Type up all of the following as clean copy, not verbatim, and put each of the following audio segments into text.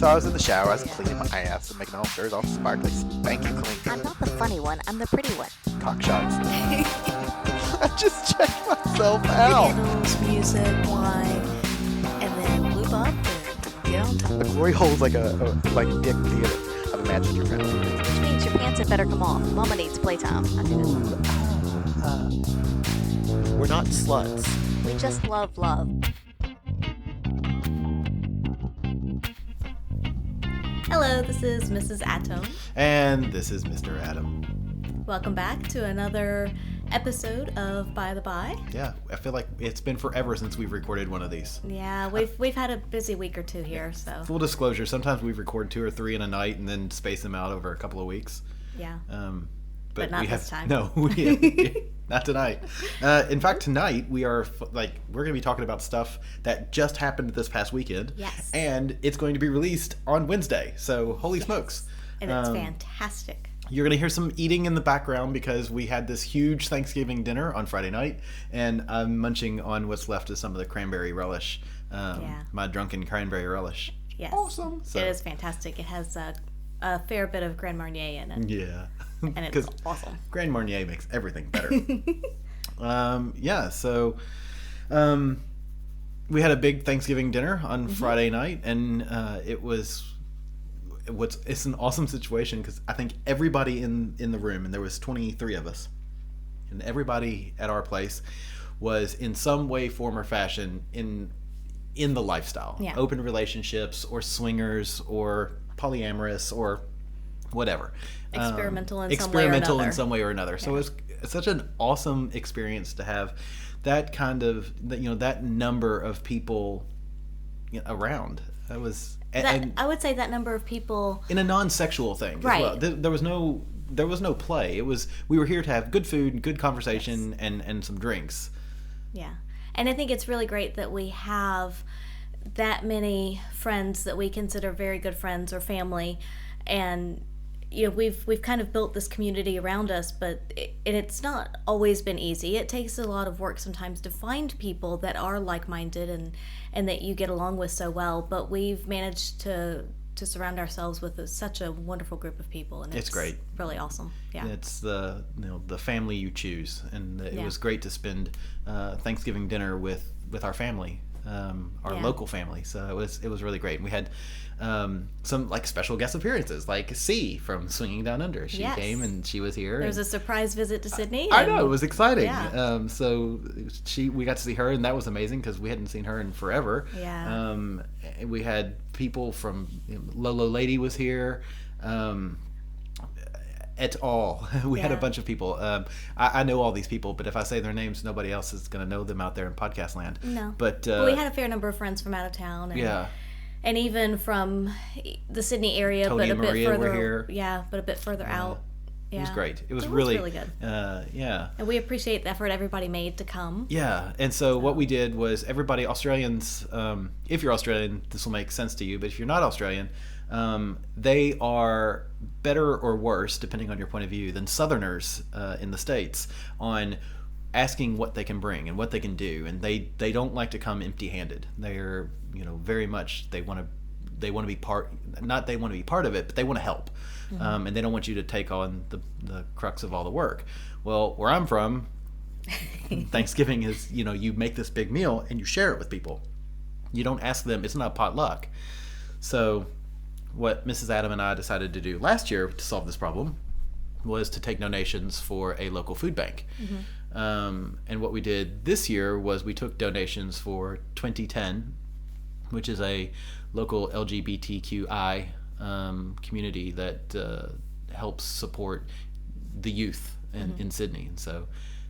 So I was in the shower, I was cleaning my ass and making all sure it's all sparkly, spanky clean. I'm not the funny one, I'm the pretty one. Cock shots. I just checked myself out. Candles, music, wine, and then lube up and get on top. The glory hole's like a dick theater. I've imagined your family. Which means your pants had better come off. Mama needs playtime. I do it. We're not sluts. We just love love. Hello, this is Mrs. Atom. And this is Mr. Adam. Welcome back to another episode of By the By. Yeah, I feel like it's been forever since we've recorded one of these. Yeah, we've had a busy week or two here, so. Full disclosure, sometimes we record 2 or 3 in a night and then space them out over a couple of weeks. Yeah. But not we this time. No, not tonight. In fact, tonight we're going to be talking about stuff that just happened this past weekend. Yes. And it's going to be released on Wednesday. So holy smokes! And it's fantastic. You're going to hear some eating in the background because we had this huge Thanksgiving dinner on Friday night, and I'm munching on what's left of some of the cranberry relish. My drunken cranberry relish. Yes. Awesome. So, it is fantastic. It has a fair bit of Grand Marnier in it. Yeah. And it's awesome. Grand Marnier makes everything better. So we had a big Thanksgiving dinner on Friday night, and it's an awesome situation because I think everybody in the room, and there was 23 of us, and everybody at our place was in some way, form, or fashion in the lifestyle. Yeah. Open relationships, or swingers, or polyamorous, or whatever. Experimental in some way or another. So it's such an awesome experience to have that kind of, that number of people around. That was, I would say that number of people in a non-sexual thing, right? As well. There was no play. We were here to have good food, good conversation, and some drinks. Yeah, and I think it's really great that we have that many friends that we consider very good friends or family, and we've kind of built this community around us, but it's not always been easy. It takes a lot of work sometimes to find people that are like-minded and that you get along with so well, but we've managed to surround ourselves with such a wonderful group of people, and it's great. Really awesome. Yeah. It's the family you choose, and it was great to spend Thanksgiving dinner with our family. Our local family, so it was really great. And we had some special guest appearances, like C from Swinging Down Under. She came and she was here. There was a surprise visit to Sydney. I know, it was exciting. Yeah. So we got to see her, and that was amazing because we hadn't seen her in forever. Yeah. We had people from Lolo Lady was here. Et al. We had a bunch of people. I know all these people, but if I say their names, nobody else is going to know them out there in podcast land. No. But we had a fair number of friends from out of town. And, and even from the Sydney area, Tony but a and bit Maria further. were here. Yeah, but a bit further out. It was great. It was really good. And we appreciate the effort everybody made to come. Yeah, and so what we did was everybody, Australians, if you're Australian, this will make sense to you, but if you're not Australian, they are better or worse, depending on your point of view, than Southerners in the States on asking what they can bring and what they can do, and they don't like to come empty-handed. They're very much they want to be part. Not they want to be part of it, but they want to help, and they don't want you to take on the crux of all the work. Well, where I'm from, Thanksgiving is you make this big meal and you share it with people. You don't ask them. It's not potluck. So what Mrs. Adam and I decided to do last year to solve this problem was to take donations for a local food bank. And what we did this year was we took donations for 2010, which is a local LGBTQI community that helps support the youth in Sydney. And so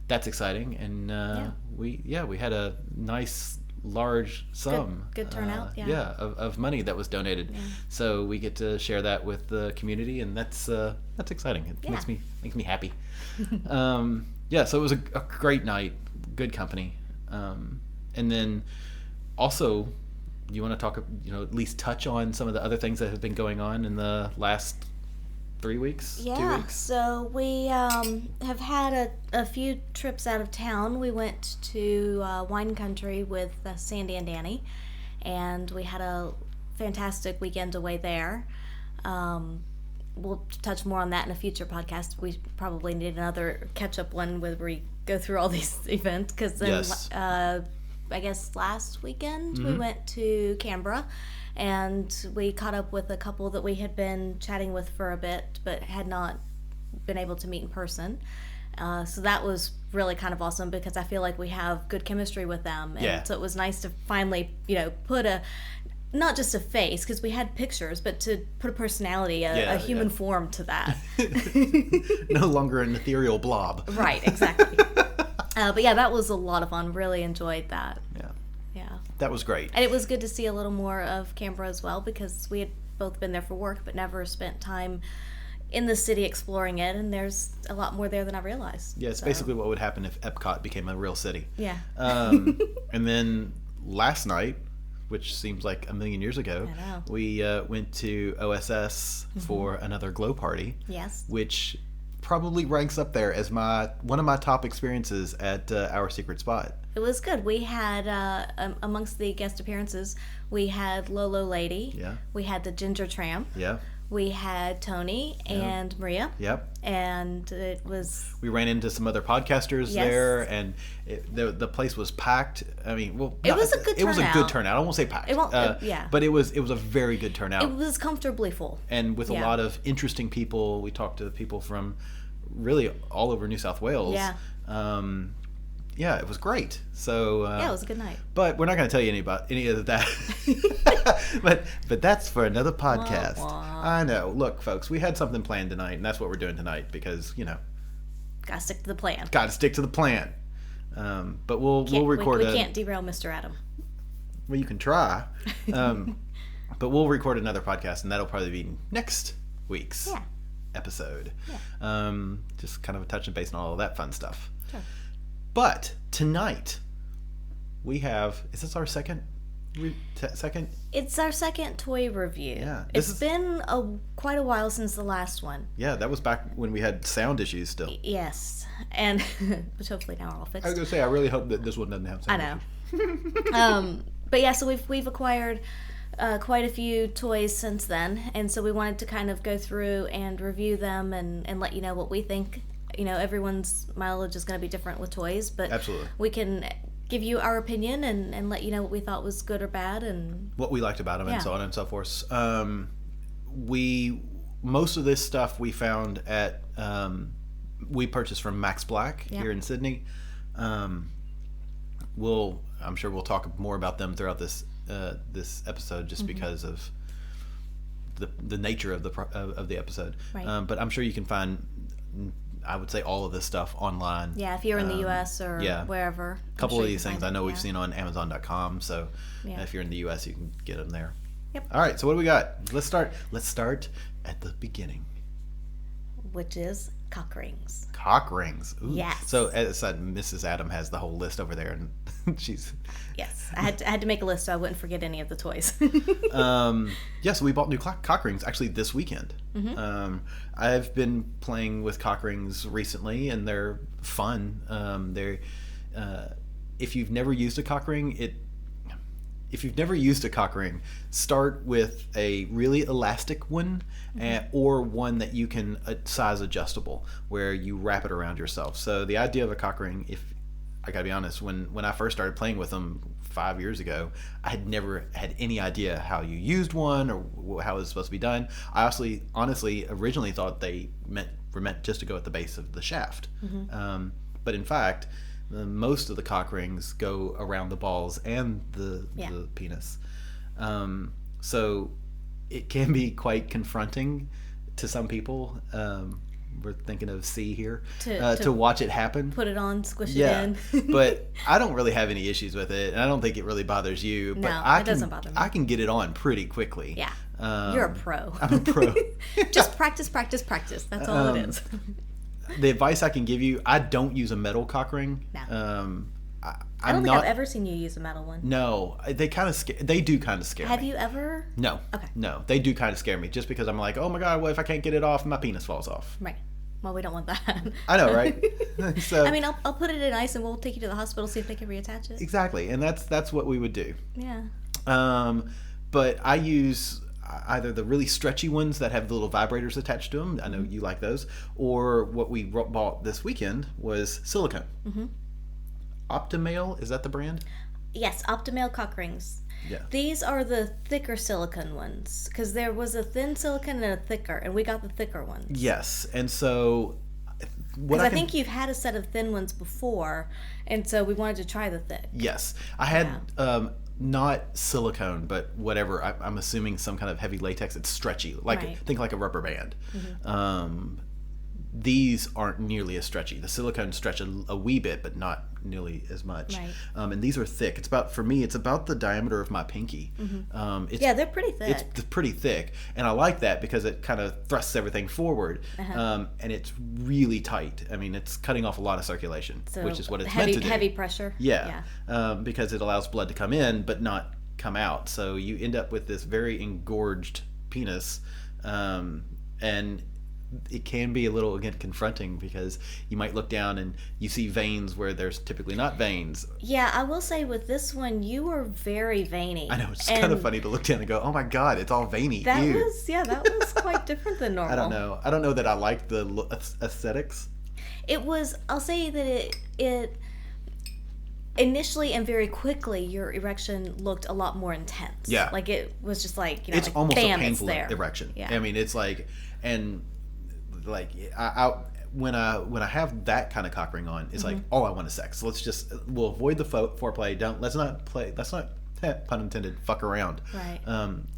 that's exciting. And we had a nice large sum, good turnout, of money that was donated. So we get to share that with the community, and that's exciting. It makes me happy. So it was a great night, good company, and then also you want to talk, at least touch on some of the other things that have been going on in the last 3 weeks, 2 weeks? So we have had a few trips out of town. We went to wine country with Sandy and Danny, and we had a fantastic weekend away there. We'll touch more on that in a future podcast. We probably need another catch-up one where we go through all these events, because then Yes. I guess last weekend we went to Canberra, and we caught up with a couple that we had been chatting with for a bit but had not been able to meet in person. So that was really kind of awesome, because I feel like we have good chemistry with them, and Yeah. so it was nice to finally, put not just a face, because we had pictures, but to put a personality, a human form to that. No longer an ethereal blob. Right, exactly. But yeah, that was a lot of fun. Really enjoyed that. Yeah. Yeah. That was great. And it was good to see a little more of Canberra as well, because we had both been there for work but never spent time in the city exploring it, and there's a lot more there than I realized. Yeah, it's So, basically what would happen if Epcot became a real city. Yeah. And then last night, which seems like a million years ago, I know. we went to OSS for another glow party, Yes. which probably ranks up there as one of my top experiences at Our Secret Spot. It was good. We had, amongst the guest appearances, we had Lolo Lady. Yeah. We had the Ginger Tramp. Yeah. We had Tony and Maria. Yep. And it was... We ran into some other podcasters Yes. there, and the place was packed. I mean, well, It was a good It was a good turnout. turnout. I won't say packed. It won't- yeah. But it was a very good turnout. It was comfortably full. And with a Yeah. lot of interesting people. We talked to people from really all over New South Wales. Yeah. Yeah, it was great. So Yeah, it was a good night. but we're not going to tell you any of that. but that's for another podcast. Wah, wah. I know. Look, folks, we had something planned tonight, and that's what we're doing tonight, because Gotta stick to the plan. got to stick to the plan. But we'll record we can't derail Mr. Adam. Well, you can try. But we'll record another podcast, and that'll probably be next week's Yeah. episode. Yeah. Just kind of a touch and base on all of that fun stuff. Sure. But tonight we have, is this our second? It's our second toy review. Yeah, It's been quite a while since the last one. Yeah, that was back when we had sound issues still. Yes. And which hopefully now are all fixed. I was gonna say, I really hope that this one doesn't have sound I know. issues. But yeah, so we've acquired quite a few toys since then, and so we wanted to kind of go through and review them and let you know what we think. Everyone's mileage is going to be different with toys, but Absolutely. we can give you our opinion and let you know what we thought was good or bad, and What we liked about them, Yeah. and so on and so forth. Most of this stuff we found at we purchased from Max Black Yeah. here in Sydney. I'm sure we'll talk more about them throughout this episode, just because of the nature of the episode. Right. But I'm sure you can find, I would say, all of this stuff online. yeah, if you're in the U.S. or yeah. wherever. A couple of these things I know we've seen on Amazon.com, so Yeah. if you're in the U.S., you can get them there. Yep. All right, so what do we got? Let's start at the beginning. Which is cock rings. Cock rings. Ooh. Yes. So as I said, Mrs. Adam has the whole list over there, and she's Yes, I had to make a list so I wouldn't forget any of the toys. so we bought new cock rings actually this weekend. Mm-hmm. I've been playing with cock rings recently, and they're fun. If you've never used a cock ring, start with a really elastic one, or one that you can size adjustable, where you wrap it around yourself. So the idea of a cock ring, if I gotta be honest, when I first started playing with them 5 years ago, I had never had any idea how you used one or how it was supposed to be done. I honestly originally thought they were meant just to go at the base of the shaft. But in fact, most of the cock rings go around the balls and the penis. So it can be quite confronting to some people. We're thinking of C here, to watch it happen. Put it on, squish Yeah, it in. but I don't really have any issues with it, and I don't think it really bothers you. But No, it doesn't bother me. I can get it on pretty quickly. Yeah. You're a pro. I'm a pro. Just practice. That's all it is. The advice I can give you: I don't use a metal cock ring. No. I don't think I've ever seen you use a metal one. No, they do kind of scare me. Have you ever? No. Okay. No, they do kind of scare me, just because I'm like, oh my god, what if I can't get it off? My penis falls off. Right. Well, we don't want that. I know, right? So I mean, I'll put it in ice and we'll take you to the hospital, see if they can reattach it. exactly, and that's what we would do. Yeah. But I use either the really stretchy ones that have the little vibrators attached to them. I know you like those. Or what we bought this weekend was silicone. Optimail, is that the brand? Yes, Optimal cock rings. Yeah. These are the thicker silicone ones, because there was a thin silicone and a thicker, and we got the thicker ones. Yes, and so what Because I think you've had a set of thin ones before, and so we wanted to try the thick. Yes, I had not silicone, but whatever. I'm assuming some kind of heavy latex. It's stretchy, like think like a rubber band. These aren't nearly as stretchy. The silicone stretch a wee bit, but not nearly as much. Right. And these are thick. It's about, for me, it's about the diameter of my pinky. Yeah, they're pretty thick. It's pretty thick, and I like that because it kind of thrusts everything forward, and it's really tight. I mean, it's cutting off a lot of circulation, So which is what it's heavy, meant to do. heavy pressure. Yeah. Because it allows blood to come in but not come out. So you end up with this very engorged penis, and it can be a little, again, confronting because you might look down and you see veins where there's typically not veins. Yeah, I will say with this one, you were very veiny. I know, it's kind of funny to look down and go, oh my God, it's all veiny. That Ew. that was quite different than normal. I don't know that I like the aesthetics. It was, I'll say that it initially and very quickly, your erection looked a lot more intense. Yeah. Like it was just like, It's like, almost bam, a painful it's there. erection. Yeah. I mean, it's like, and like when I have that kind of cock ring on, it's like all I want is sex. So we'll avoid the foreplay. Let's not pun intended, fuck around. Right.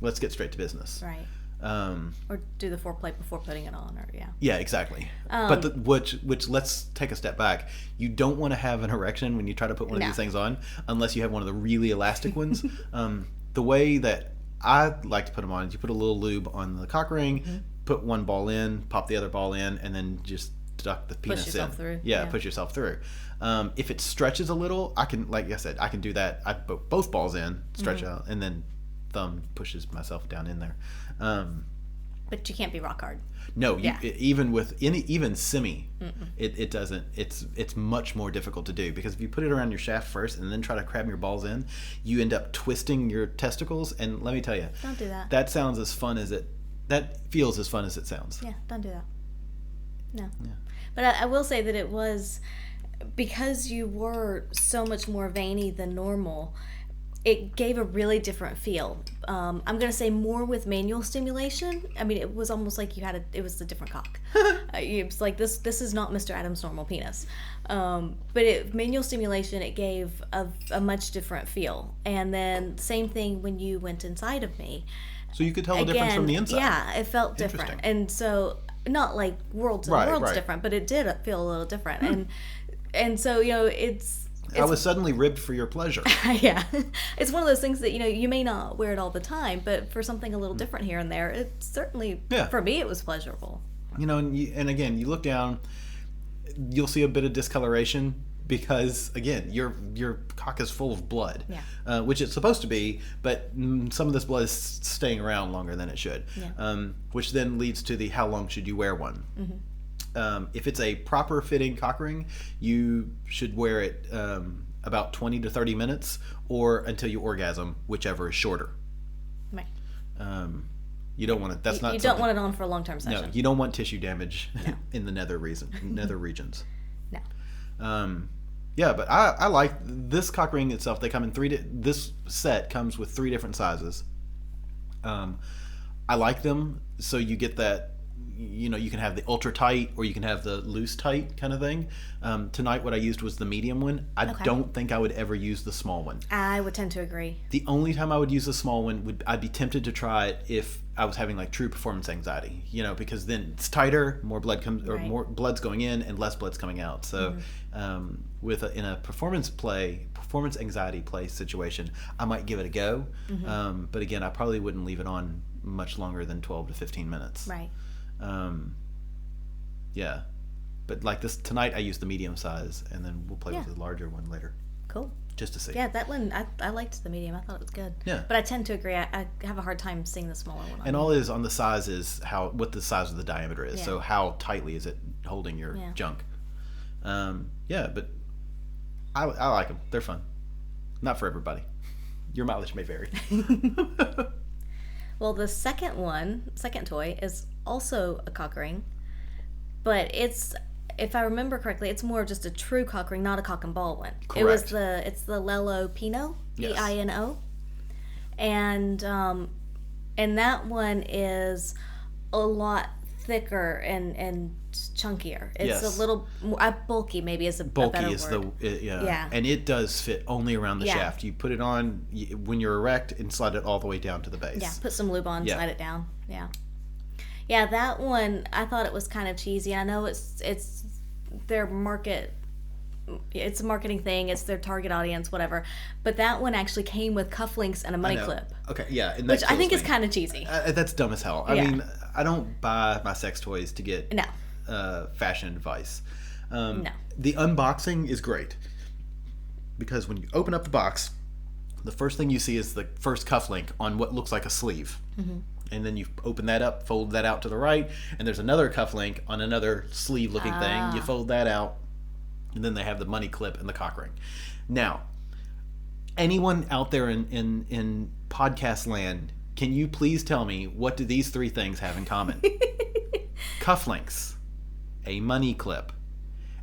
Let's get straight to business. Right. Or do the foreplay before putting it on, or Yeah, exactly. But which let's take a step back. You don't want to have an erection when you try to put one of these things on, unless you have one of the really elastic ones. The way that I like to put them on is you put a little lube on the cock ring, put one ball in, pop the other ball in, and then just duck the penis yourself in. through. Yeah, Yeah. push yourself through. If it stretches a little, I can, like I said, I can do that. I put both balls in, stretch out, and then thumb pushes myself down in there. but you can't be rock hard. No, Yeah. even semi, it doesn't. It's much more difficult to do because if you put it around your shaft first and then try to cram your balls in, you end up twisting your testicles. And let me tell you, Don't do that. that sounds as fun as it. That feels as fun as it sounds. Yeah, don't do that. No. Yeah. But I will say that it was, because you were so much more veiny than normal, it gave a really different feel. I'm going to say more with manual stimulation. I mean, it was almost like it was a different cock. It was like, this is not Mr. Adams' normal penis. But manual stimulation, it gave a much different feel. And then same thing when you went inside of me. So you could tell the difference from the inside. Yeah, it felt different. Interesting. And so, not like worlds and worlds different, but it did feel a little different. And so, it's I was suddenly ribbed for your pleasure. yeah, it's one of those things that you may not wear it all the time, but for something a little different here and there, it certainly, for me, it was pleasurable. And again, you look down, you'll see a bit of discoloration because, again, your cock is full of blood, which it's supposed to be, but some of this blood is staying around longer than it should, which then leads to the how long should you wear one. If it's a proper fitting cock ring, you should wear it about 20 to 30 minutes or until you orgasm, whichever is shorter. Right. You don't want it. That's not. You don't want it on for a long-term session. No, you don't want tissue damage in the nether regions. No. Yeah, but I like this cock ring itself. They come in this set comes with 3 different sizes. I like them, so you get that. You can have the ultra tight or you can have the loose tight kind of thing. Tonight what I used was the medium one. I don't think I would ever use the small one. I would tend to agree. The only time I would use the small one I'd be tempted to try it if I was having like true performance anxiety, because then it's tighter, more blood comes, or more blood's going in and less blood's coming out. So in a performance anxiety play situation, I might give it a go. But again, I probably wouldn't leave it on much longer than 12 to 15 minutes. Right. Yeah, but like this tonight I used the medium size, and then we'll play with the larger one later. Cool. Just to see. Yeah, that one I liked the medium. I thought it was good. Yeah. But I tend to agree. I have a hard time seeing the smaller one. And all it is on the size is what the size of the diameter is. Yeah. So how tightly is it holding your junk? But I like them. They're fun. Not for everybody. Your mileage may vary. Well, the second toy, is also a cock ring, but it's, if I remember correctly, it's more of just a true cock ring, not a cock and ball one. Correct. It's the Lelo Pino, Yes. Pino, and that one is a lot thicker and chunkier. It's Yes. a little more bulky, maybe is a Bulky better is word. Yeah. and it does fit only around the Yeah. shaft. You put it on when you're erect and slide it all the way down to the base. Yeah, put some lube on, Yeah. slide it down. Yeah, that one, I thought it was kind of cheesy. I know it's their market, it's a marketing thing, it's their target audience, whatever. But that one actually came with cufflinks and a I money know. clip, Okay, yeah, and that which I think kills is me. kind of cheesy. That's dumb as hell. I Yeah. mean, I don't buy my sex toys to get No. fashion advice. No. The unboxing is great because when you open up the box, the first thing you see is the first cufflink on what looks like a sleeve. Mm-hmm. And then you open that up, fold that out to the right, and there's another cufflink on another sleeve-looking thing. You fold that out, and then they have the money clip and the cock ring. Now, anyone out there in podcast land, can you please tell me, what do these three things have in common? Cufflinks, a money clip,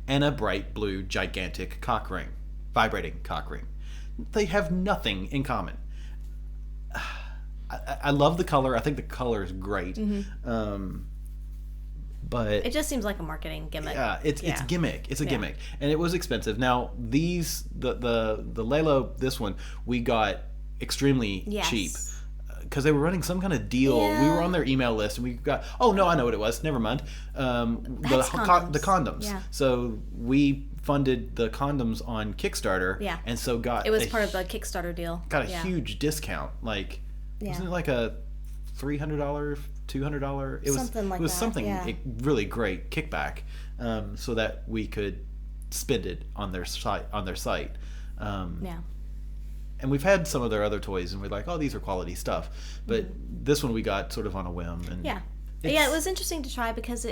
and a bright blue gigantic cock ring, vibrating cock ring. They have nothing in common. I love the color. I think the color is great. But It just seems like a marketing gimmick. yeah, it's gimmick. It's a gimmick, and it was expensive. Now the Lelo, this one we got extremely Yes. cheap because they were running some kind of deal. Yeah. We were on their email list, and we got. Oh no, I know what it was. Never mind. That's condoms. The condoms. Yeah. So we funded the condoms on Kickstarter. Yeah. And so got It was part of the Kickstarter deal. got a Yeah. huge discount. Like wasn't it like a $300, $200? It was Something like it was that, something yeah. really great kickback, so that we could spend it on their site. Yeah. And we've had some of their other toys, and we're like, oh, these are quality stuff. But this one we got sort of on a whim. And Yeah. it's- Yeah, it was interesting to try because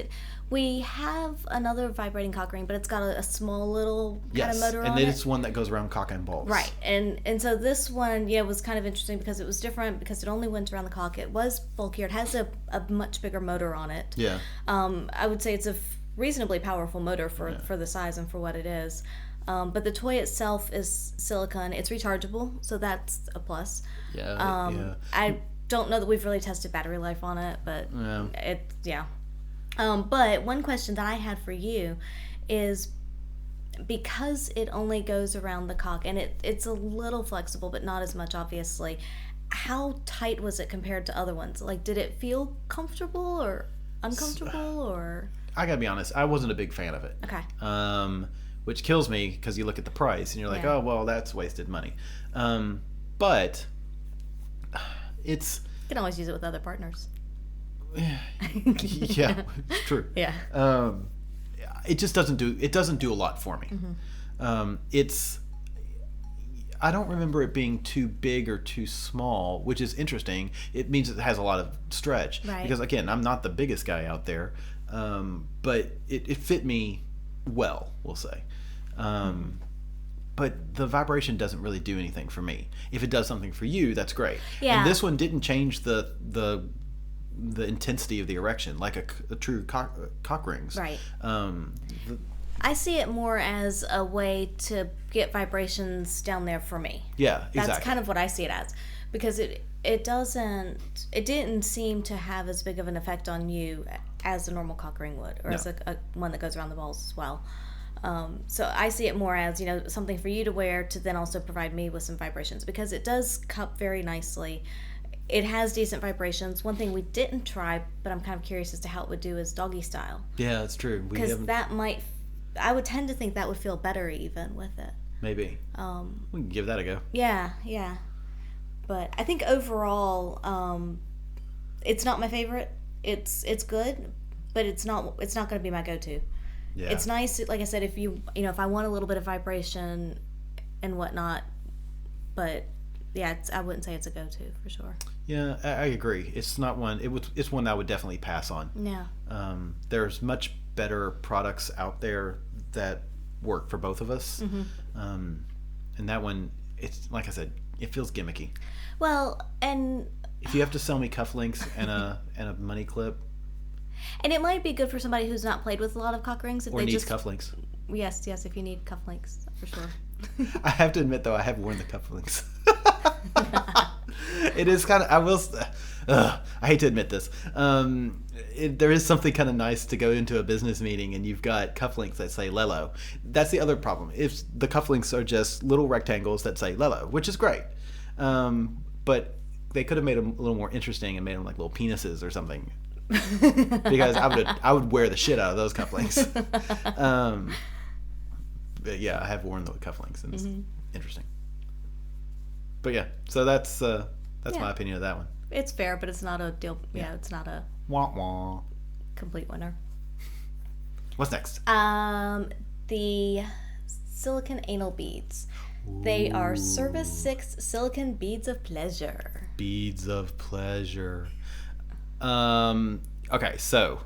we have another vibrating cock ring, but it's got a small little kind yes, of motor and on then it. it's one that goes around cock and balls. Right, and so this one, was kind of interesting because it was different because it only went around the cock. It was bulkier. It has a much bigger motor on it. Yeah. I would say it's a reasonably powerful motor for the size and for what it is. But the toy itself is silicone. It's rechargeable, so that's a plus. Yeah. I don't know that we've really tested battery life on it, but but one question that I had for you is, because it only goes around the cock and it's a little flexible but not as much, obviously, how tight was it compared to other ones? Like, did it feel comfortable or uncomfortable or? I gotta be honest, I wasn't a big fan of it. Okay. Which kills me because you look at the price and you're like, Yeah. oh well, that's wasted money. But it's You can always use it with other partners. yeah, it's true. Yeah. It just doesn't do a lot for me. It's I don't remember it being too big or too small, which is interesting. It means it has a lot of stretch. Right. Because again, I'm not the biggest guy out there, but it fit me well, we'll say. But the vibration doesn't really do anything for me. If it does something for you, that's great. Yeah. And this one didn't change the intensity of the erection like a true cock rings. Right. The- I see it more as a way to get vibrations down there for me. yeah, exactly. That's kind of what I see it as, because it didn't seem to have as big of an effect on you as a normal cock ring would, or No. as a one that goes around the balls as well. So I see it more as, something for you to wear to then also provide me with some vibrations, because it does cup very nicely. It has decent vibrations. One thing we didn't try, but I'm kind of curious as to how it would do, is doggy style, Yeah, that's true. We because haven't I would tend to think that would feel better even with it. maybe we can give that a go. Yeah. But I think overall, it's not my favorite. It's good, but it's not going to be my go-to. Yeah. It's nice, like I said, if if I want a little bit of vibration and whatnot, but yeah, I wouldn't say it's a go-to for sure. Yeah, I agree. It's not one. It's one I would definitely pass on. Yeah. There's much better products out there that work for both of us. Mm-hmm. And that one, it's like I said, it feels gimmicky. Well, and If you have to sell me cufflinks and a money clip, And it might be good for somebody who's not played with a lot of cock rings. If or they needs just cufflinks. Yes, if you need cufflinks, for sure. I have to admit, though, I have worn the cufflinks. It is kind of, I hate to admit this. There is something kind of nice to go into a business meeting and you've got cufflinks that say Lelo. That's the other problem. If the cufflinks are just little rectangles that say Lelo, which is great. But they could have made them a little more interesting and made them like little penises or something. Because I would wear the shit out of those cufflinks. But yeah, I have worn the cufflinks and it's interesting. But yeah, so that's my opinion of that one. It's fair, but it's not a deal. Yeah, it's not a Wah wah. complete winner. What's next? The silicone anal beads. They are Service 6 silicone beads of pleasure. Beads of pleasure. Okay, so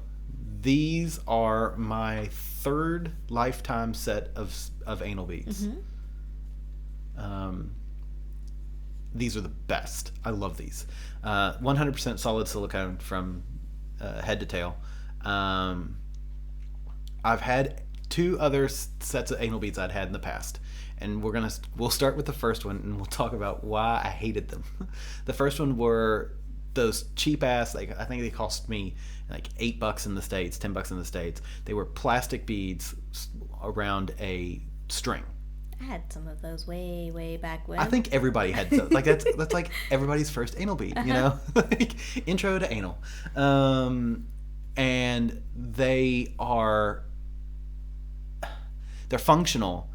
these are my third lifetime set of anal beads. These are the best. I love these. 100% solid silicone from head to tail. I've had two other sets of anal beads I'd had in the past, and we'll start with the first one, and we'll talk about why I hated them. The first one were those cheap ass, like I think they cost me like $8 in the States, $10 in the States. They were plastic beads around a string. I had some of those way back when. I think everybody had those. Like that's like everybody's first anal bead, you know, like intro to anal. And they're functional,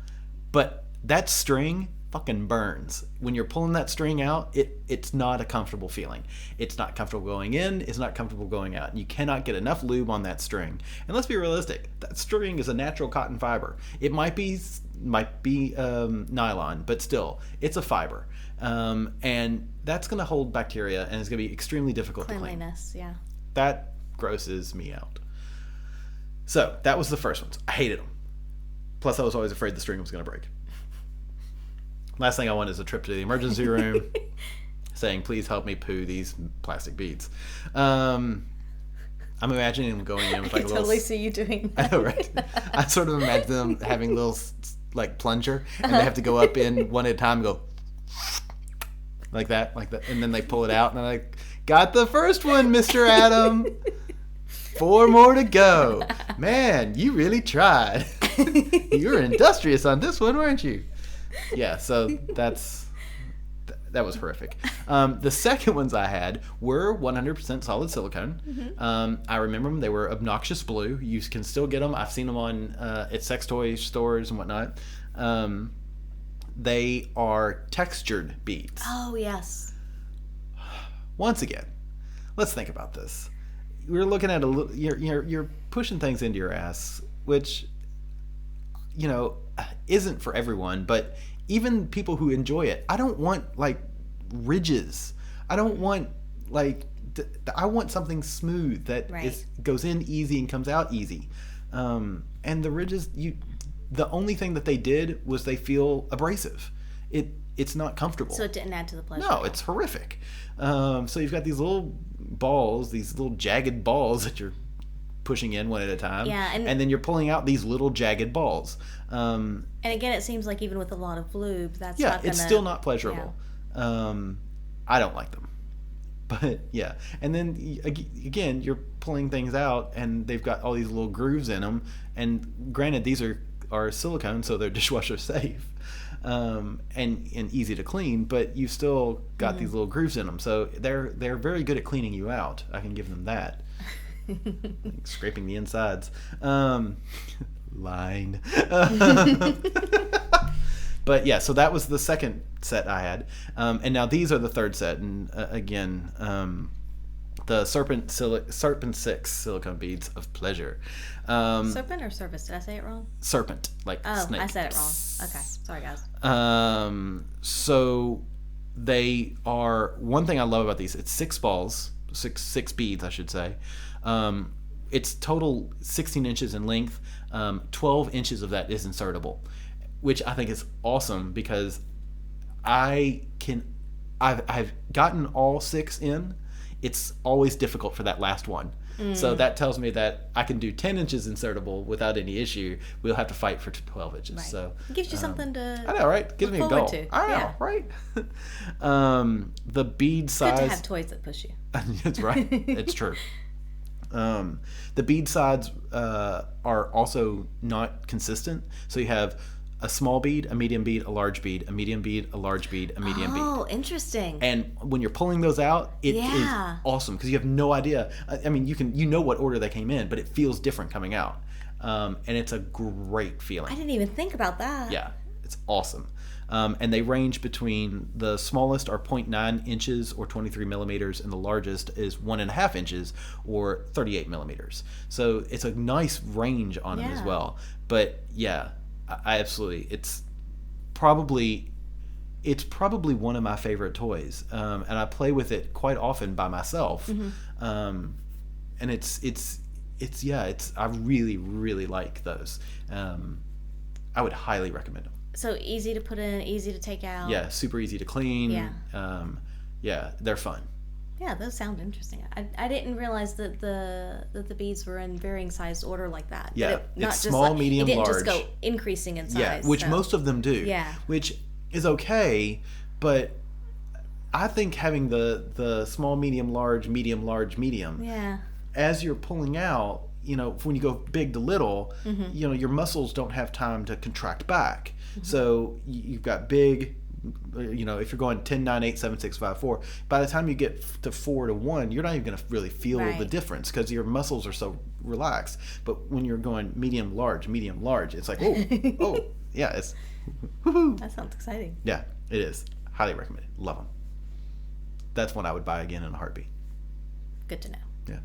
but that string fucking burns. When you're pulling that string out, it's not a comfortable feeling. It's not comfortable going in, it's not comfortable going out. You cannot get enough lube on that string. And let's be realistic, that string is a natural cotton fiber. It might be nylon, but still, it's a fiber. And that's going to hold bacteria and it's going to be extremely difficult to clean. Cleanliness, yeah. That grosses me out. So that was the first ones. I hated them. Plus, I was always afraid the string was going to break. Last thing I want is a trip to the emergency room saying, please help me poo these plastic beads. I'm imagining them going in with like I a little... totally see you doing that. I know, right? I sort of imagine them having a little like plunger, and they have to go up in one at a time and go like that, and then they pull it out, and I'm like, got the first one, Mr. Adam. 4 more to go. Man, you really tried. You were industrious on this one, weren't you? Yeah, so that was horrific. The second ones I had were 100% solid silicone. I remember them. They were obnoxious blue. You can still get them. I've seen them on at sex toy stores and whatnot. They are textured beads. Oh, yes. Once again, let's think about this. We're looking at you're pushing things into your ass, which, you know, isn't for everyone, but even people who enjoy it, I don't want like ridges. I don't want like I want something smooth that goes in easy and comes out easy. And the ridges, the only thing that they did was they feel abrasive. It's not comfortable. So it didn't add to the pleasure. No, it's horrific. So you've got these little balls, these little jagged balls that you're pushing in one at a time. Yeah, and then you're pulling out these little jagged balls. And again, it seems like even with a lot of lube, that's not gonna... it's still not pleasurable. Yeah. I don't like them. But yeah, and then again, you're pulling things out, and they've got all these little grooves in them. And granted, these are silicone, so they're dishwasher safe, and easy to clean. But you still got these little grooves in them, so they're very good at cleaning you out. I can give them that. Like scraping the insides. Line. But yeah, so that was the second set I had, and now these are the third set, and again, the Serpent 6 silicone beads of pleasure. Serpent or service? Did I say it wrong? Serpent, like snake. I said it wrong. Okay, sorry guys. So they are, one thing I love about these, it's 6 balls, six beads, I should say. It's total 16 inches in length. 12 inches of that is insertable, which I think is awesome because I can I've gotten all 6 in. It's always difficult for that last one. So that tells me that I can do 10 inches insertable without any issue. We'll have to fight for 12 inches. Right. So It gives you something to I know, right? Gives me a goal. to. I know, Yeah. right? The bead size. Good to have toys that push you. That's right. It's true. The bead sides are also not consistent. So you have a small bead, a medium bead, a large bead, a medium bead, a large bead, a medium bead. Oh, interesting. And when you're pulling those out, it is awesome because you have no idea. I mean, you know what order they came in, but it feels different coming out. And it's a great feeling. I didn't even think about that. Yeah, it's awesome. And they range between the smallest are 0.9 inches or 23 millimeters, and the largest is 1.5 inches or 38 millimeters. So it's a nice range on them as well. But yeah, I absolutely, it's probably one of my favorite toys, and I play with it quite often by myself. And it's I really like those. I would highly recommend them. So easy to put in, easy to take out. Yeah, super easy to clean. Yeah. Yeah, they're fun. Yeah, those sound interesting. I didn't realize that the beads were in varying sized order like that. Yeah, not it's just small, medium, it didn't large. just go increasing in size. Yeah, which most of them do. Yeah. Which is okay, but I think having the small, medium, large, medium, large, medium. Yeah. As you're pulling out, when you go big to little, your muscles don't have time to contract back. So you've got big. If you're going 10, 9, 8, 7, 6, 5, 4, by the time you get to 4 to 1, you're not even going to really feel the difference because your muscles are so relaxed. But when you're going medium, large, it's like, oh, yeah, it's woohoo. That sounds exciting. Yeah, it is. Highly recommended. Love them. That's one I would buy again in a heartbeat. Good to know. Yeah.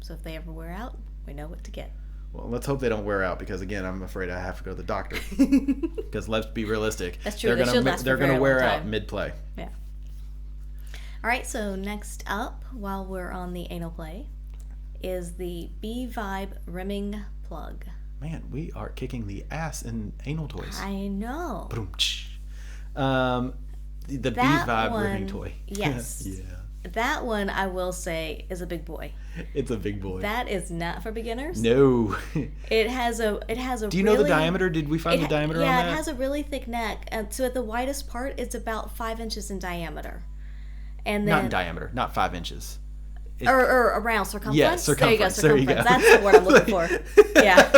So if they ever wear out, we know what to get. Well, let's hope they don't wear out because, again, I'm afraid I have to go to the doctor. Because let's be realistic. That's true. They're going to wear out mid-play. Yeah. All right, so next up, while we're on the anal play, is the B-Vibe rimming plug. Man, we are kicking the ass in anal toys. I know. The B-Vibe rimming toy. Yes. Yeah. That one, I will say, is a big boy. It's a big boy. That is not for beginners. No. It has a. Do you know the diameter? Did we find the diameter on that? Yeah, it has a really thick neck. So at the widest part, it's about 5 inches in diameter. And then not in diameter, not 5 inches. Or around circumference. Yeah, circumference. There you go, circumference. That's the word I'm looking for. Yeah.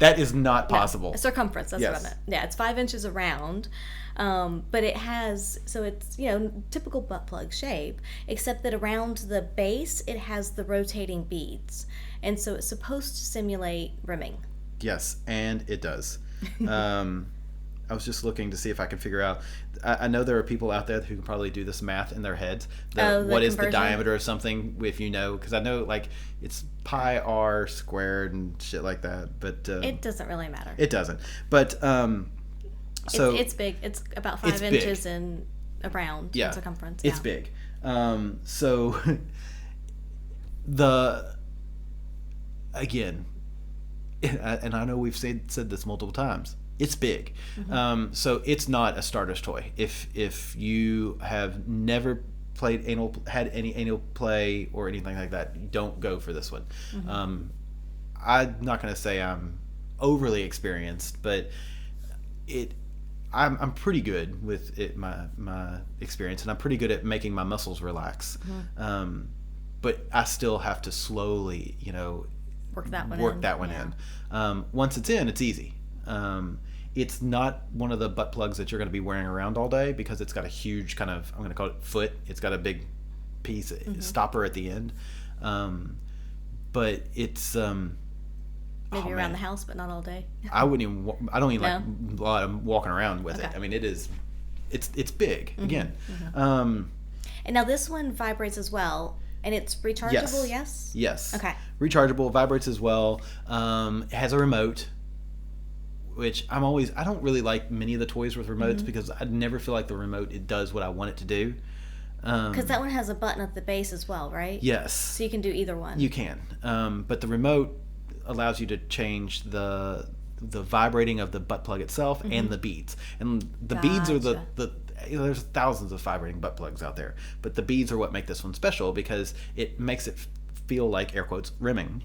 That is not possible. No, circumference, that's what I meant. Yeah, it's 5 inches around. But it has, so it's, typical butt plug shape, except that around the base, it has the rotating beads. And so it's supposed to simulate rimming. Yes, and it does. I was just looking to see if I could figure out. I know there are people out there who can probably do this math in their heads. What is the diameter of something, if because I know it's pi r squared and shit like that. But it doesn't really matter. It doesn't. But so it's big. It's about 5 inches in around in circumference. It's big. So again, and I know we've said this multiple times. It's big. So it's not a starter's toy. If you have never had any anal play or anything like that, don't go for this one. I'm not going to say I'm overly experienced, but I'm pretty good with it, my experience, and I'm pretty good at making my muscles relax. But I still have to slowly, work that one in. Once it's in, it's easy. It's not one of the butt plugs that you're going to be wearing around all day because it's got a huge kind of, I'm going to call it foot. It's got a big piece, stopper at the end. But it's maybe around the house, but not all day. I don't even like a lot of walking around with it. I mean, it's big again. And now this one vibrates as well. And it's rechargeable, yes? Yes. Okay. Rechargeable, vibrates as well. It has a remote, which I don't really like many of the toys with remotes because I never feel like the remote, it does what I want it to do. Because that one has a button at the base as well, right? Yes. So you can do either one. You can. But the remote allows you to change the vibrating of the butt plug itself and the beads. And the beads are there's thousands of vibrating butt plugs out there, but the beads are what make this one special because it makes it feel like, air quotes, rimming.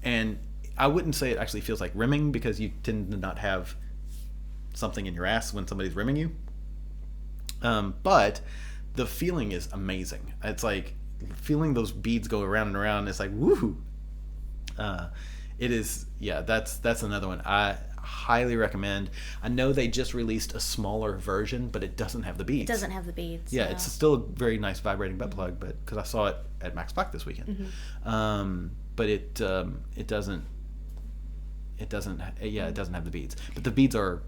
And I wouldn't say it actually feels like rimming because you tend to not have something in your ass when somebody's rimming you. But the feeling is amazing. It's like feeling those beads go around and around. It's like, woohoo. It is, yeah, that's another one I highly recommend. I know they just released a smaller version, but it doesn't have the beads. It doesn't have the beads. Yeah, it's still a very nice vibrating butt plug, but because I saw it at Max Black this weekend. But it doesn't have the beads. But the beads are,